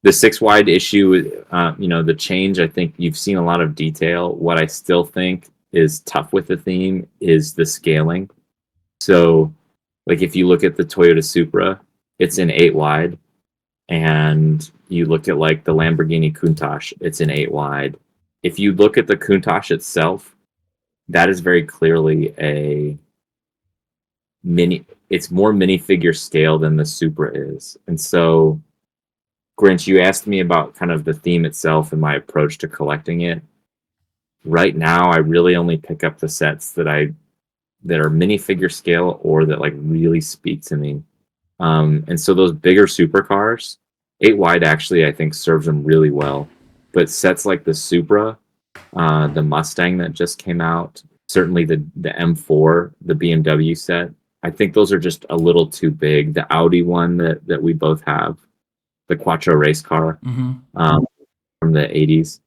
The 6 wide issue, the change. I think you've seen a lot of detail. What I still think is tough with the theme is the scaling. So, like if you look at the Toyota Supra, it's in 8 wide, and you look at like the Lamborghini Countach, it's in 8 wide. If you look at the Countach itself, that is very clearly a mini. It's more minifigure scale than the Supra is, and so Grinch, you asked me about kind of the theme itself and my approach to collecting it. Right now, I really only pick up the sets that are minifigure scale or that like really speak to me. And so those bigger supercars, 8 wide actually I think serves them really well. But sets like the Supra, the Mustang that just came out, certainly the M4, the BMW set, I think those are just a little too big. The Audi one that we both have, the Quattro race car, Mm-hmm. um, from the 80s,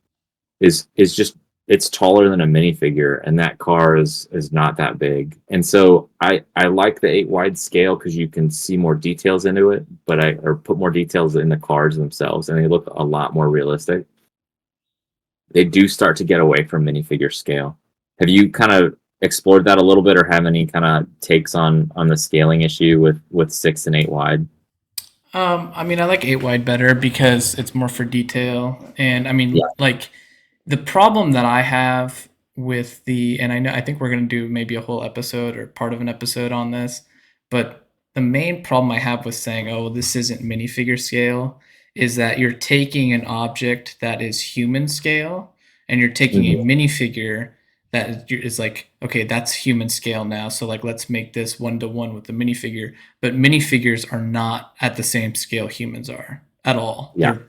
is just, it's taller than a minifigure, and that car is not that big. And so I like the 8 wide scale because you can see more details into it, but I or put more details in the cars themselves, and they look a lot more realistic. They do start to get away from minifigure scale. Have you kind of explored that a little bit, or have any kind of takes on the scaling issue with 6 and 8 wide? I mean, I like 8 wide better because it's more for detail. And I Yeah. mean, like the problem that I have with and I think we're going to do maybe a whole episode or part of an episode on this, but the main problem I have with saying, oh, this isn't minifigure scale, is that you're taking an object that is human scale and you're taking a Mhm. minifigure that is like, okay, that's human scale now. So like, let's make this 1-to-1 with the minifigure. But minifigures are not at the same scale humans are at all. Yeah. They're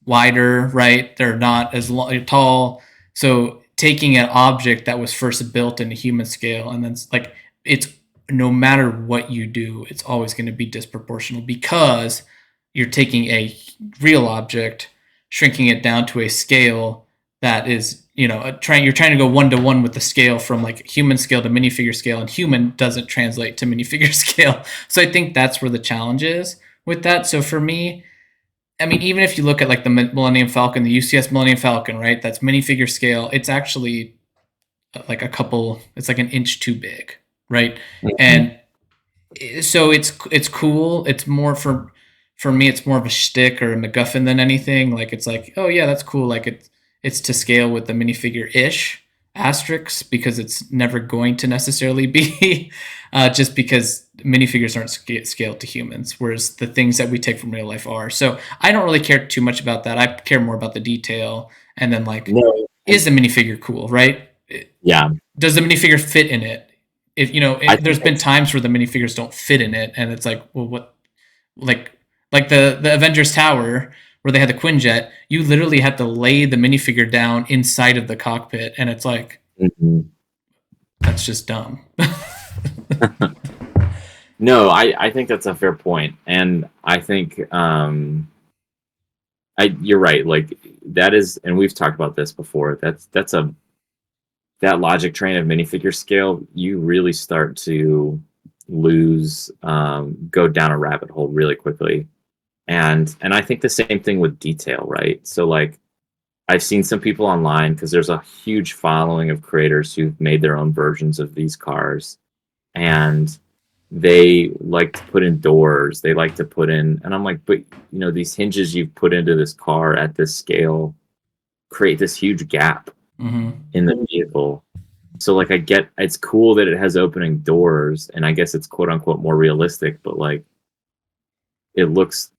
wider, right? They're not as tall. So taking an object that was first built in a human scale and then like it's no matter what you do, it's always going to be disproportional because you're taking a real object, shrinking it down to a scale that is, you're trying to go 1-to-1 with the scale from like human scale to minifigure scale, and human doesn't translate to minifigure scale. So I think that's where the challenge is with that. So for me, I mean, even if you look at like the Millennium Falcon, the UCS Millennium Falcon, right? That's minifigure scale. It's actually like it's like an inch too big, right? Mhm. And so it's cool. It's more for me. It's more of a shtick or a MacGuffin than anything. Like it's like, oh yeah, that's cool. Like it's to scale with the minifigure ish asterisks because it's never going to necessarily be just because minifigures aren't scaled to humans, whereas the things that we take from real life are. So I don't really care too much about that. I care more about the detail and then like, No. is the minifigure cool, right? Yeah. Does the minifigure fit in it? If I there's think been that's times where the minifigures don't fit in it, and it's like, well, what, like, like the Avengers Tower where they had the Quinjet, you literally had to lay the minifigure down inside of the cockpit, and it's like mhm. that's just dumb. No, I think that's a fair point, and I think you're right. Like that is, and we've talked about this before. That's a that logic train of minifigure scale. You really start to lose, go down a rabbit hole really quickly, and I think the same thing with detail, right? So like I've seen some people online because there's a huge following of creators who've made their own versions of these cars, and they like to put in doors, they like to put in, and I'm like, but these hinges you've put into this car at this scale create this huge gap Hmm. in the vehicle. So like I get, it's cool that it has opening doors, and I guess it's quote unquote more realistic, but like it looks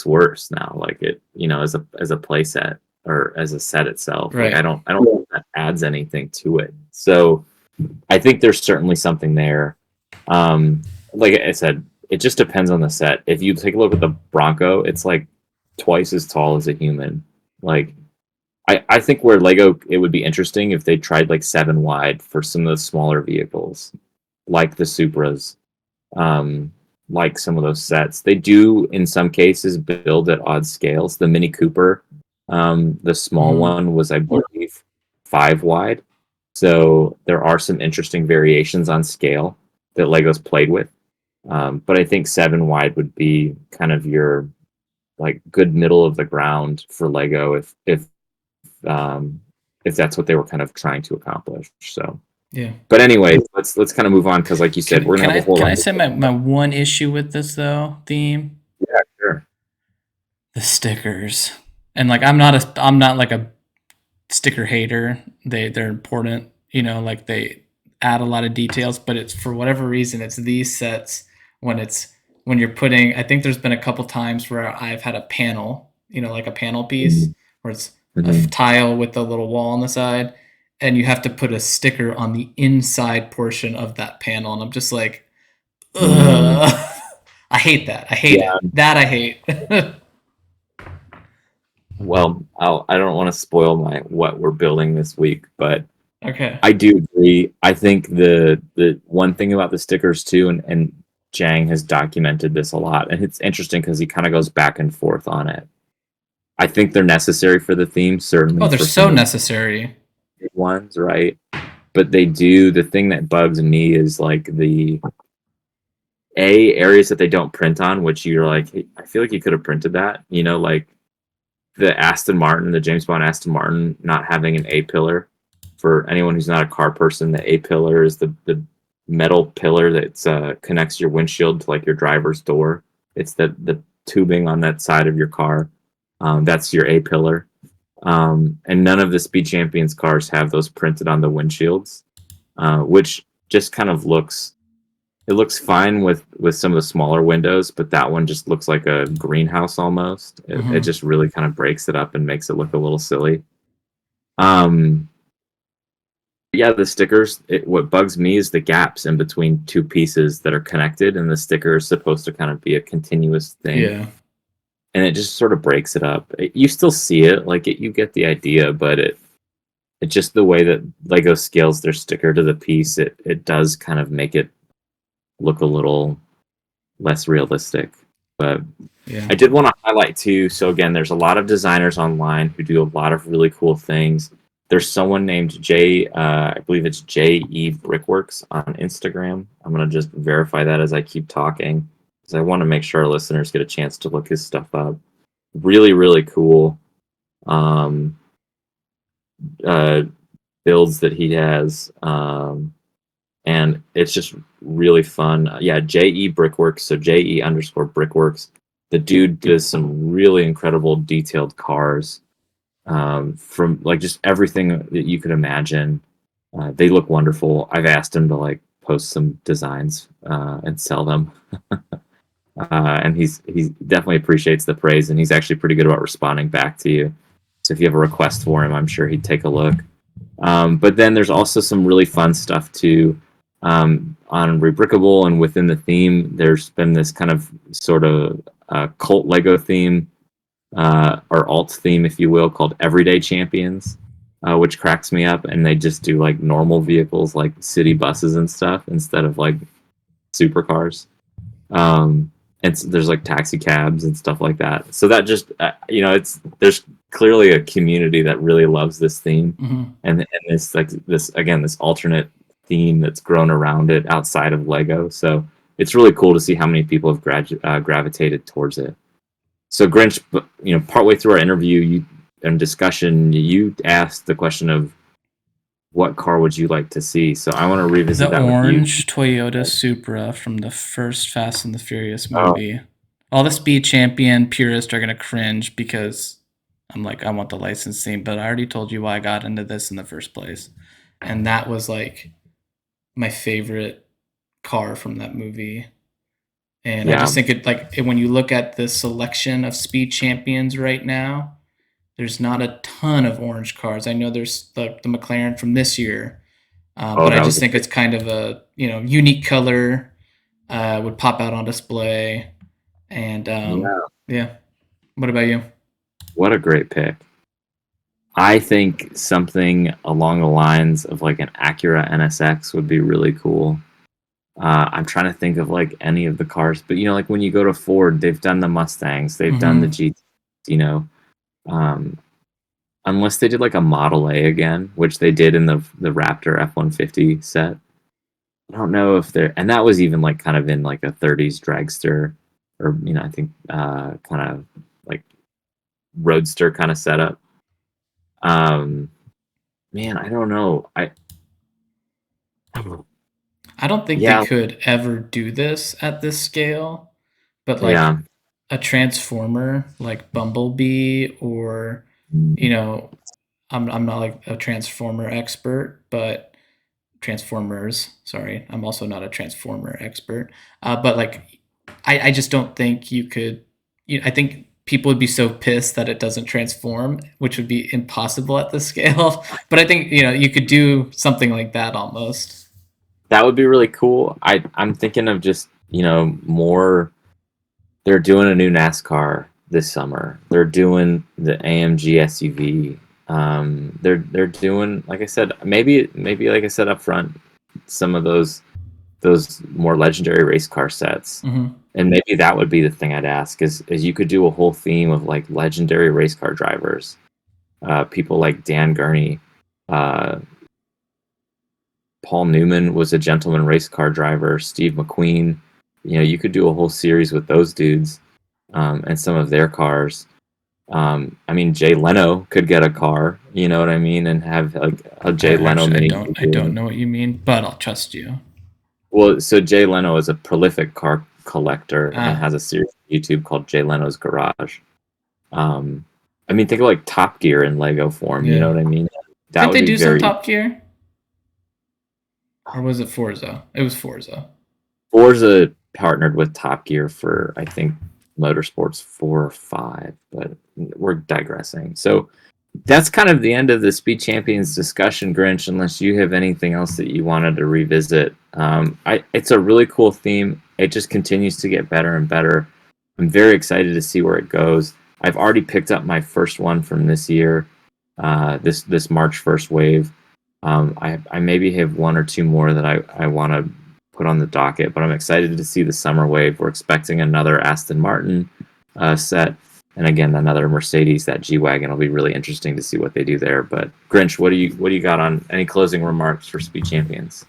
worse now, like it, as a play set or as a set itself. Like I Right. don't I don't think that adds anything to it. So I think there's certainly something there. Like I said, it just depends on the set. If you take a look at the Bronco, it's like twice as tall as a human. Like I think where Lego, it would be interesting if they tried like 7 wide for some of the smaller vehicles, like the Supras, um, like some of those sets. They do in some cases build at odd scales. The Mini Cooper, the small Hmm. one was, I believe, 5 wide. So there are some interesting variations on scale that Lego's played with. But I think 7 wide would be kind of your like good middle of the ground for Lego um, if that's what they were kind of trying to accomplish. So, Yeah. but anyway, let's kind of move on because, like you said, we're gonna have a whole Can I say episode. my one issue with this though theme? Yeah, sure. The stickers. And like I'm not like a sticker hater. They're important, like they add a lot of details, but it's for whatever reason it's these sets when it's when you're putting I think there's been a couple times where I've had a panel, like a panel piece where it's a Mm-hmm. tile with a little wall on the side and you have to put a sticker on the inside portion of that panel and I'm just like Mm-hmm. ugh. I hate that. I hate Yeah. it. That I hate. Well, I don't want to spoil my what we're building this week, but Okay. I do agree. I think the one thing about the stickers too, and Jang has documented this a lot, and it's interesting because he kind of goes back and forth on it. I think they're necessary for the theme, Oh, certainly they're for some so of the necessary. big ones, right? But they do. The thing that bugs me is like the areas that they don't print on, which you're like, hey, I feel like you could have printed that. You know, like the Aston Martin, the James Bond Aston Martin, not having an A pillar. For anyone who's not a car person, the A pillar is the metal pillar that connects your windshield to like your driver's door. It's the tubing on that side of your car. That's your A pillar. And none of the Speed Champions cars have those printed on the windshields, which just kind of looks fine with some of the smaller windows, but that one just looks like a greenhouse almost. It Hmm. just really kind of breaks it up and makes it look a little silly. Um, yeah, the stickers. What bugs me is the gaps in between two pieces that are connected, and the sticker is supposed to kind of be a continuous thing, Yeah. and it just sort of breaks it up. You still see it, like you get the idea, but it just the way that Lego scales their sticker to the piece, it does kind of make it look a little less realistic. But Yeah. I did want to highlight too. So again, there's a lot of designers online who do a lot of really cool things. There's someone named I believe it's JE Brickworks on Instagram. I'm gonna just verify that as I keep talking, because I want to make sure our listeners get a chance to look his stuff up. Really, really cool uh, builds that he has, and it's just really fun. Yeah, JE Brickworks. So JE underscore Brickworks. The dude does some really incredible detailed cars, from like just everything that you could imagine. They look wonderful. I've asked him to like post some designs and sell them, and he definitely appreciates the praise, and he's actually pretty good about responding back to you. So if you have a request for him, I'm sure he'd take a look. But then there's also some really fun stuff too, on Rebrickable, and within the theme. There's been this kind of sort of cult Lego theme, or alt theme, if you will, called Everyday Champions, which cracks me up. And they just do like normal vehicles, like city buses and stuff, instead of like supercars. Um, and there's like taxi cabs and stuff like that. So that just it's there's clearly a community that really loves this theme, Hmm. and this like this again this alternate theme that's grown around it outside of Lego. So it's really cool to see how many people have gravitated towards it. So Grinch, partway through our interview and discussion, you asked the question of what car would you like to see. So I want to revisit The that with you. orange Toyota Supra from the first Fast and the Furious Oh, movie. All the Speed Champion purists are gonna cringe because I'm like, I want the licensing, but I already told you why I got into this in the first place. And that was like my favorite car from that movie. And I yeah. just think when you look at the selection of Speed Champions right now, there's not a ton of orange cars. I know there's the McLaren from this year, Oh, but I that just was a think it's kind of a unique color, would pop out on display, and yeah. yeah. What about you? What a great pick. I think something along the lines of like an Acura NSX would be really cool. I'm trying to think of like any of the cars, but like when you go to Ford, they've done the Mustangs, they've done the Hmm. GT, you know, um, unless they did like a Model A again, which they did in the Raptor F-150 set. I don't know if they're, and that was even like kind of in like a 30s dragster, or I think kind of like roadster kind of setup. Um, Man, I don't know. I don't think they Yeah, could ever do this at this scale, but like yeah, a transformer like Bumblebee, or you know, I'm not like a transformer expert, but transformers. Sorry, I'm also not a transformer expert. But like, I just don't think you could. I think people would be so pissed that it doesn't transform, which would be impossible at this scale. But I think you could do something like that almost. that would be really cool. I'm thinking of just more. They're doing a new NASCAR this summer. They're doing the AMG SUV. They're doing, like I said, maybe like I said up front, some of those more legendary race car sets. Mm-hmm. And maybe that would be the thing I'd ask is you could do a whole theme of like legendary race car drivers, people like Dan Gurney, uh, Paul Newman was a gentleman race car driver, Steve McQueen. You know, you could do a whole series with those dudes, and some of their cars. I mean, Jay Leno could get a car, you know what I mean, and have like a Jay Leno Actually, mini. I don't know what you mean, but I'll trust you. Well, so Jay Leno is a prolific car collector and Ah, has a series on YouTube called Jay Leno's Garage. Um, I mean, think of like Top Gear in Lego form. You know yeah. what I mean? That Didn't would they be do some very. Top Gear? Or was it Forza? It was Forza. Forza partnered with Top Gear for I think Motorsports 4 or 5, but we're digressing. So that's kind of the end of the Speed Champions discussion, Grinch. Unless you have anything else that you wanted to revisit, it's a really cool theme. It just continues to get better and better. I'm very excited to see where it goes. I've already picked up my first one from this year, this March 1st wave. I maybe have one or two more that I want to put on the docket, but I'm excited to see the summer wave. We're expecting another Aston Martin set, and again another Mercedes. That G wagon will be really interesting to see what they do there. But Grinch, what do you got on any closing remarks for Speed Champions?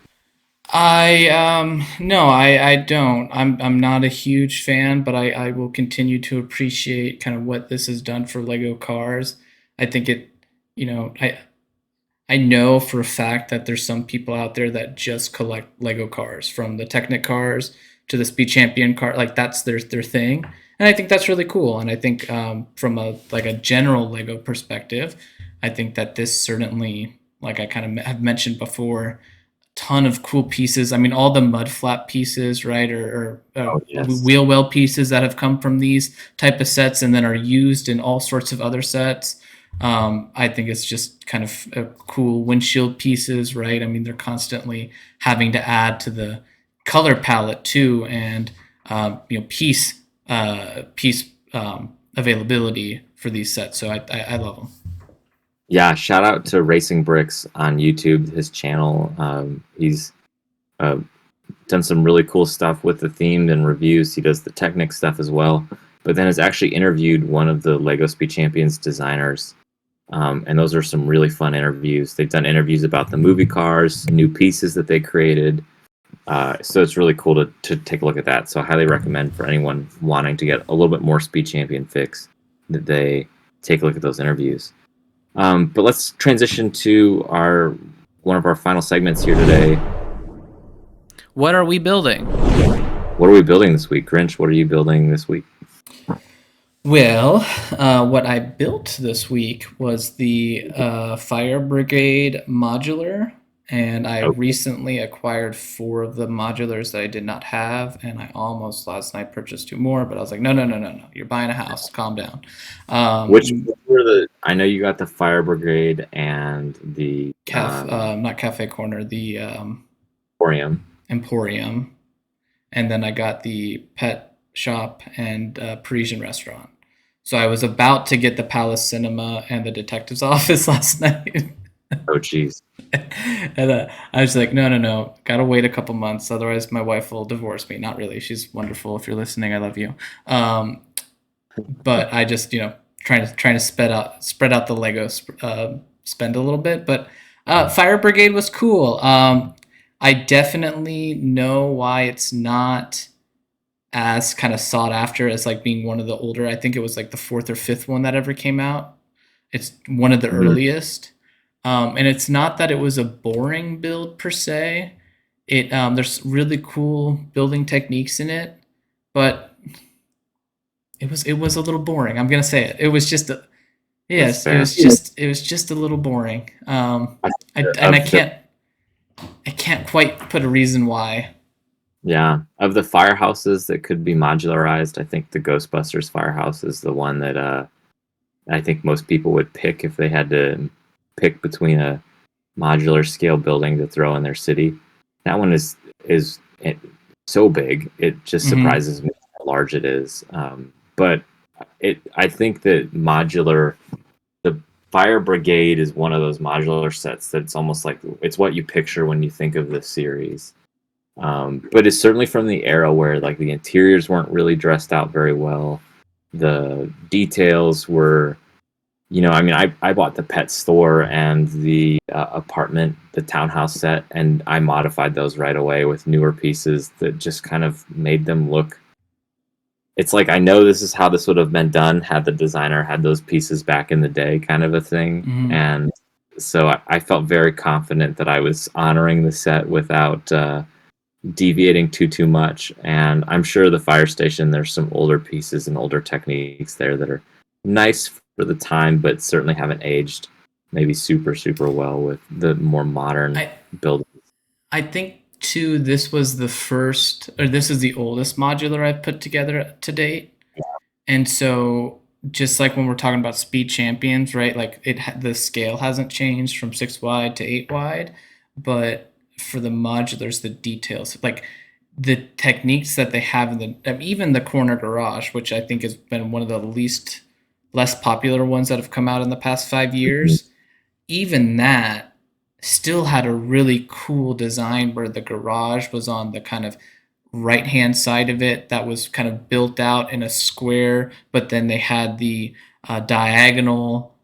I no, I don't. I'm not a huge fan, but I will continue to appreciate kind of what this has done for Lego cars. I think it, you know, I know for a fact that there's some people out there that just collect Lego cars, from the Technic cars to the Speed Champion car. Like that's their thing, and I think that's really cool. And I think from a like a general Lego perspective, I think that this certainly, like I kind of have mentioned before, ton of cool pieces. I mean, all the mud flap pieces, right, or Oh yes, wheel well pieces that have come from these type of sets and then are used in all sorts of other sets. I think it's just kind of cool windshield pieces, right? I mean, they're constantly having to add to the color palette too, and piece availability for these sets. So I love them. yeah. Shout out to Racing Bricks on YouTube. His channel. He's uh, done some really cool stuff with the themed and reviews. He does the Technic stuff as well, but then has actually interviewed one of the Lego Speed Champions designers. And those are some really fun interviews. They've done interviews about the movie cars, new pieces that they created. So it's really cool to take a look at that. So I highly recommend for anyone wanting to get a little bit more Speed Champion fix that they take a look at those interviews. But let's transition to our one of our final segments here today. What are we building? What are we building this week, Grinch? What are you building this week? Well, what I built this week was the Fire Brigade modular, and I Okay. recently acquired four of the modulars that I did not have, and I almost last night purchased two more, but I was like, no, no, no, no, no, you're buying a house, calm down. Which were the? I know you got the Fire Brigade and the Not Cafe Corner, the Emporium. Emporium, and then I got the Pet Shop and Parisian Restaurant. So I was about to get the Palace Cinema and the Detective's Office last night. Oh, geez. And I was like, no, no, no, gotta wait a couple months, otherwise my wife will divorce me. Not really, she's wonderful. If you're listening, I love you. But I just, trying to spread out the Lego spend a little bit. But Fire Brigade was cool. I definitely know why it's not as kind of sought after as like being one of the older. I think it was like the fourth or fifth one that ever came out. It's one of the Mhm. earliest. And it's not that it was a boring build per se. There's really cool building techniques in it, but it was a little boring. I'm gonna say it. It was just That's yes, fair. it was just a little boring. I Of the can't quite put a reason why. Yeah, of the firehouses that could be modularized, I think the Ghostbusters firehouse is the one that I think most people would pick if they had to pick between a modular scale building to throw in their city. That one is so big, it just Hmm. surprises me large it is. But I think that the Fire Brigade is one of those modular sets that's almost like it's what you picture when you think of this series. But it's certainly from the era where like the interiors weren't really dressed out very well. The details were, I mean, I bought the pet store and the apartment, the townhouse set, and I modified those right away with newer pieces that just kind of made them look. It's like I know this is how this would have been done had the designer had those pieces back in the day, kind of a thing. Mm-hmm. And so I felt very confident that I was honoring the set without deviating too much. And I'm sure the fire station, there's some older pieces and older techniques there that are nice for the time, but certainly haven't aged maybe super well with the more modern I buildings. I think too this was the first, or this is the oldest modular I've put together to date. And so just like when we're talking about speed champions, right? Like the scale hasn't changed from 6 wide to 8 wide, but for the modulars, the details, like the techniques that they have in even the corner garage, which I think has been one of the less popular ones that have come out in the past 5 years, even that still had a really cool design where the garage was on the kind of right hand side of it that was kind of built out in a square, but then they had the diagonal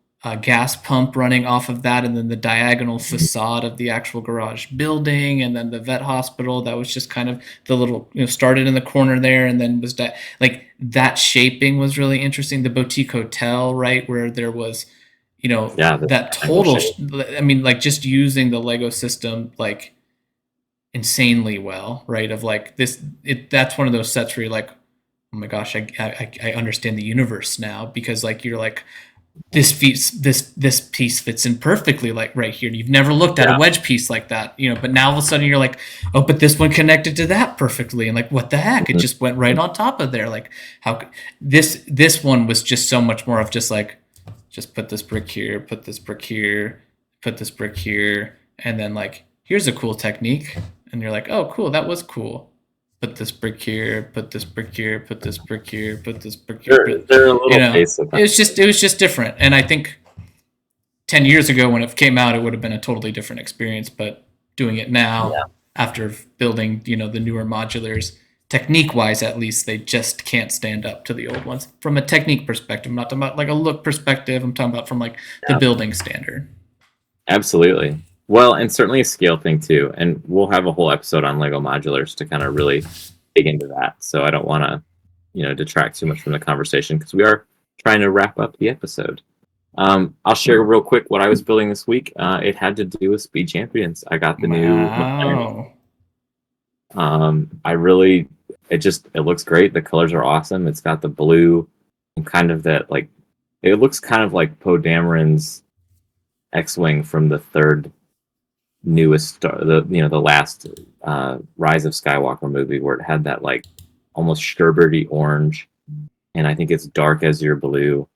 gas pump running off of that, and then the diagonal facade of the actual garage building, and then the vet hospital that was just kind of the little, started in the corner there, and then was like that shaping was really interesting. The boutique hotel, right, where there was, Yeah, that total. I mean, like just using the Lego system, like insanely well, right? Of like that's one of those sets where you're like, oh my gosh, I understand the universe now, because like you're like, this piece fits in perfectly, like right here. You've never looked at a wedge piece like that, but now all of a sudden you're like, oh, but this one connected to that perfectly, and like, what the heck? It just went right on top of there. Like, how this one was just so much more of just like, just put this brick here, put this brick here, put this brick here, and then like, here's a cool technique, and you're like, oh, cool, that was cool. Put this brick here, put this brick here, put this brick here, put this brick here. They're a little basic. It was just different, and I think 10 years ago when it came out, it would have been a totally different experience. But doing it now, after building, the newer modulars, technique-wise at least, they just can't stand up to the old ones from a technique perspective. I'm not talking about like a look perspective. I'm talking about from like the building standard. Absolutely. Well, and certainly a scale thing too. And we'll have a whole episode on Lego modulars to kind of really dig into that. So I don't want to, detract too much from the conversation because we are trying to wrap up the episode. I'll share real quick what I was building this week. It had to do with Speed Champions. I got the new McLaren. It looks great. The colors are awesome. It's got the blue and kind of that, like, it looks kind of like Poe Dameron's X-Wing from the third newest star, the last Rise of Skywalker movie, where it had that like almost sherbety orange, and I think it's dark azure blue.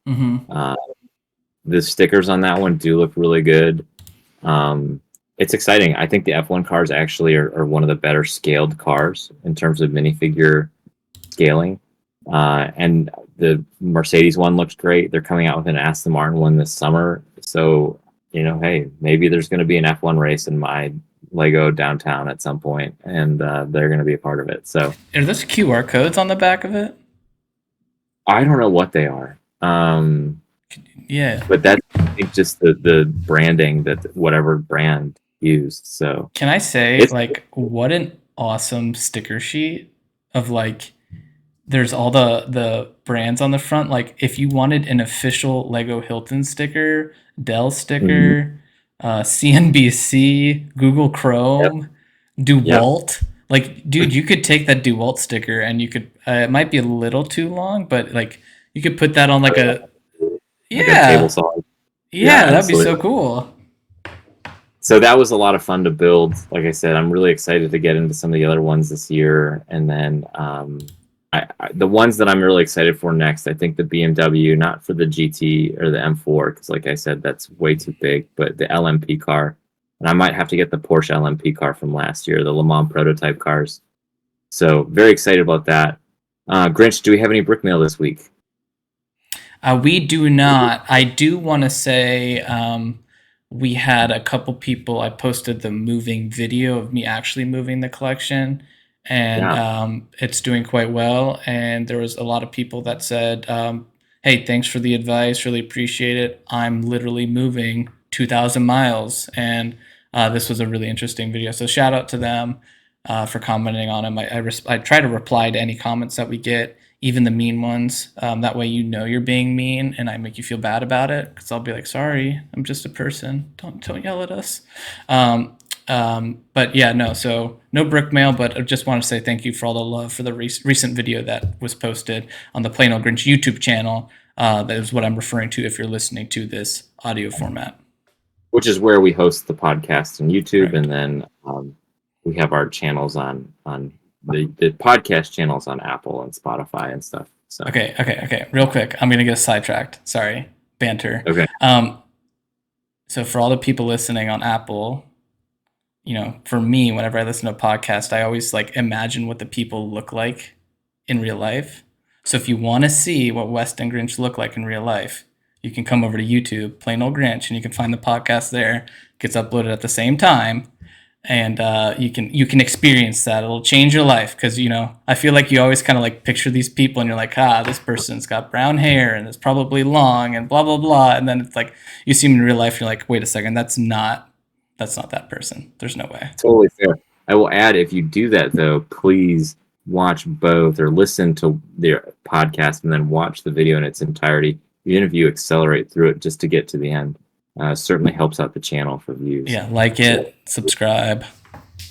The stickers on that one do look really good. It's exciting. I think the F1 cars actually are one of the better scaled cars in terms of minifigure scaling. And the Mercedes one looks great. They're coming out with an Aston Martin one this summer. So, hey, maybe there's going to be an F1 race in my Lego downtown at some point, and they're going to be a part of it. So, are those QR codes on the back of it? I don't know what they are. Yeah, but that's just the branding that whatever brand used. So can I say, like, what an awesome sticker sheet of like, there's all the brands on the front. Like, if you wanted an official Lego Hilton sticker, Dell sticker, CNBC, Google Chrome, DeWalt. Like, dude, you could take that DeWalt sticker and you could, it might be a little too long, but like, you could put that on like a table saw. Yeah, that'd be so cool. So that was a lot of fun to build. Like I said, I'm really excited to get into some of the other ones this year. And then the ones that I'm really excited for next, I think the BMW, not for the GT or the M4, because like I said, that's way too big, but the LMP car. And I might have to get the Porsche LMP car from last year, the Le Mans prototype cars. So very excited about that. Grinch, do we have any brick mail this week? We do not. I do want to say we had a couple people. I posted the moving video of me actually moving the collection, and Yeah. it's doing quite well. And there was a lot of people that said, "Hey, thanks for the advice. Really appreciate it. I'm literally moving 2,000 miles," and this was a really interesting video. So shout out to them for commenting on them. I try to reply to any comments that we get, even the mean ones. That way, you know you're being mean, and I make you feel bad about it because I'll be like, "Sorry, I'm just a person. Don't yell at us." But yeah, no. So no brick mail, but I just want to say thank you for all the love for the recent video that was posted on the Plain Old Grinch YouTube channel. That is what I'm referring to if you're listening to this audio format. Which is where we host the podcast on YouTube, Correct. and then we have our channels on the podcast channels on Apple and Spotify and stuff. So Okay. Real quick, I'm gonna get sidetracked. Sorry, banter. okay, So for all the people listening on Apple, for me, whenever I listen to a podcast, I always like imagine what the people look like in real life. So if you want to see what West and Grinch look like in real life, you can come over to YouTube, Plain Old Grinch, and you can find the podcast there. It gets uploaded at the same time, and you can experience that. It'll change your life because I feel like you always kind of like picture these people, and you're like, this person's got brown hair and it's probably long and blah blah blah, and then it's like you see them in real life, you're like, wait a second, that's not that person. There's no way. totally fair. I will add, if you do that though, please watch both or listen to their podcast and then watch the video in its entirety. Even if you accelerate through it just to get to the end, certainly helps out the channel for views. Yeah, like it, subscribe.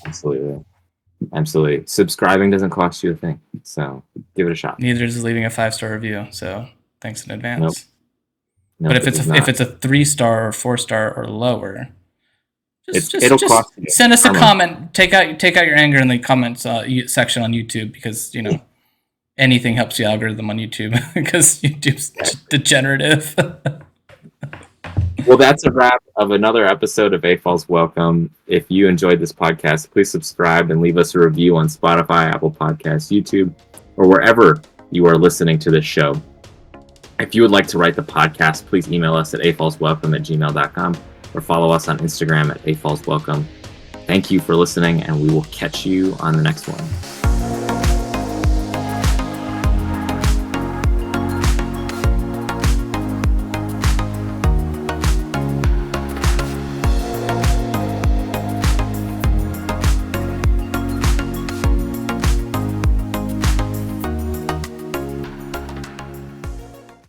Absolutely. Subscribing doesn't cost you a thing, so give it a shot. Neither is leaving a 5-star review. So thanks in advance. Nope, But if it's a 3-star or 4-star or lower, it'll just cost you. send us a comment. Take out your anger in the comments section on YouTube, because anything helps the algorithm on YouTube because YouTube's degenerative. Well, that's a wrap of another episode of AFOLs Welcome. If you enjoyed this podcast, please subscribe and leave us a review on Spotify, Apple Podcasts, YouTube, or wherever you are listening to this show. If you would like to write the podcast, please email us at afolswelcome@gmail.com or follow us on Instagram at AFOLs Welcome. Thank you for listening, and we will catch you on the next one.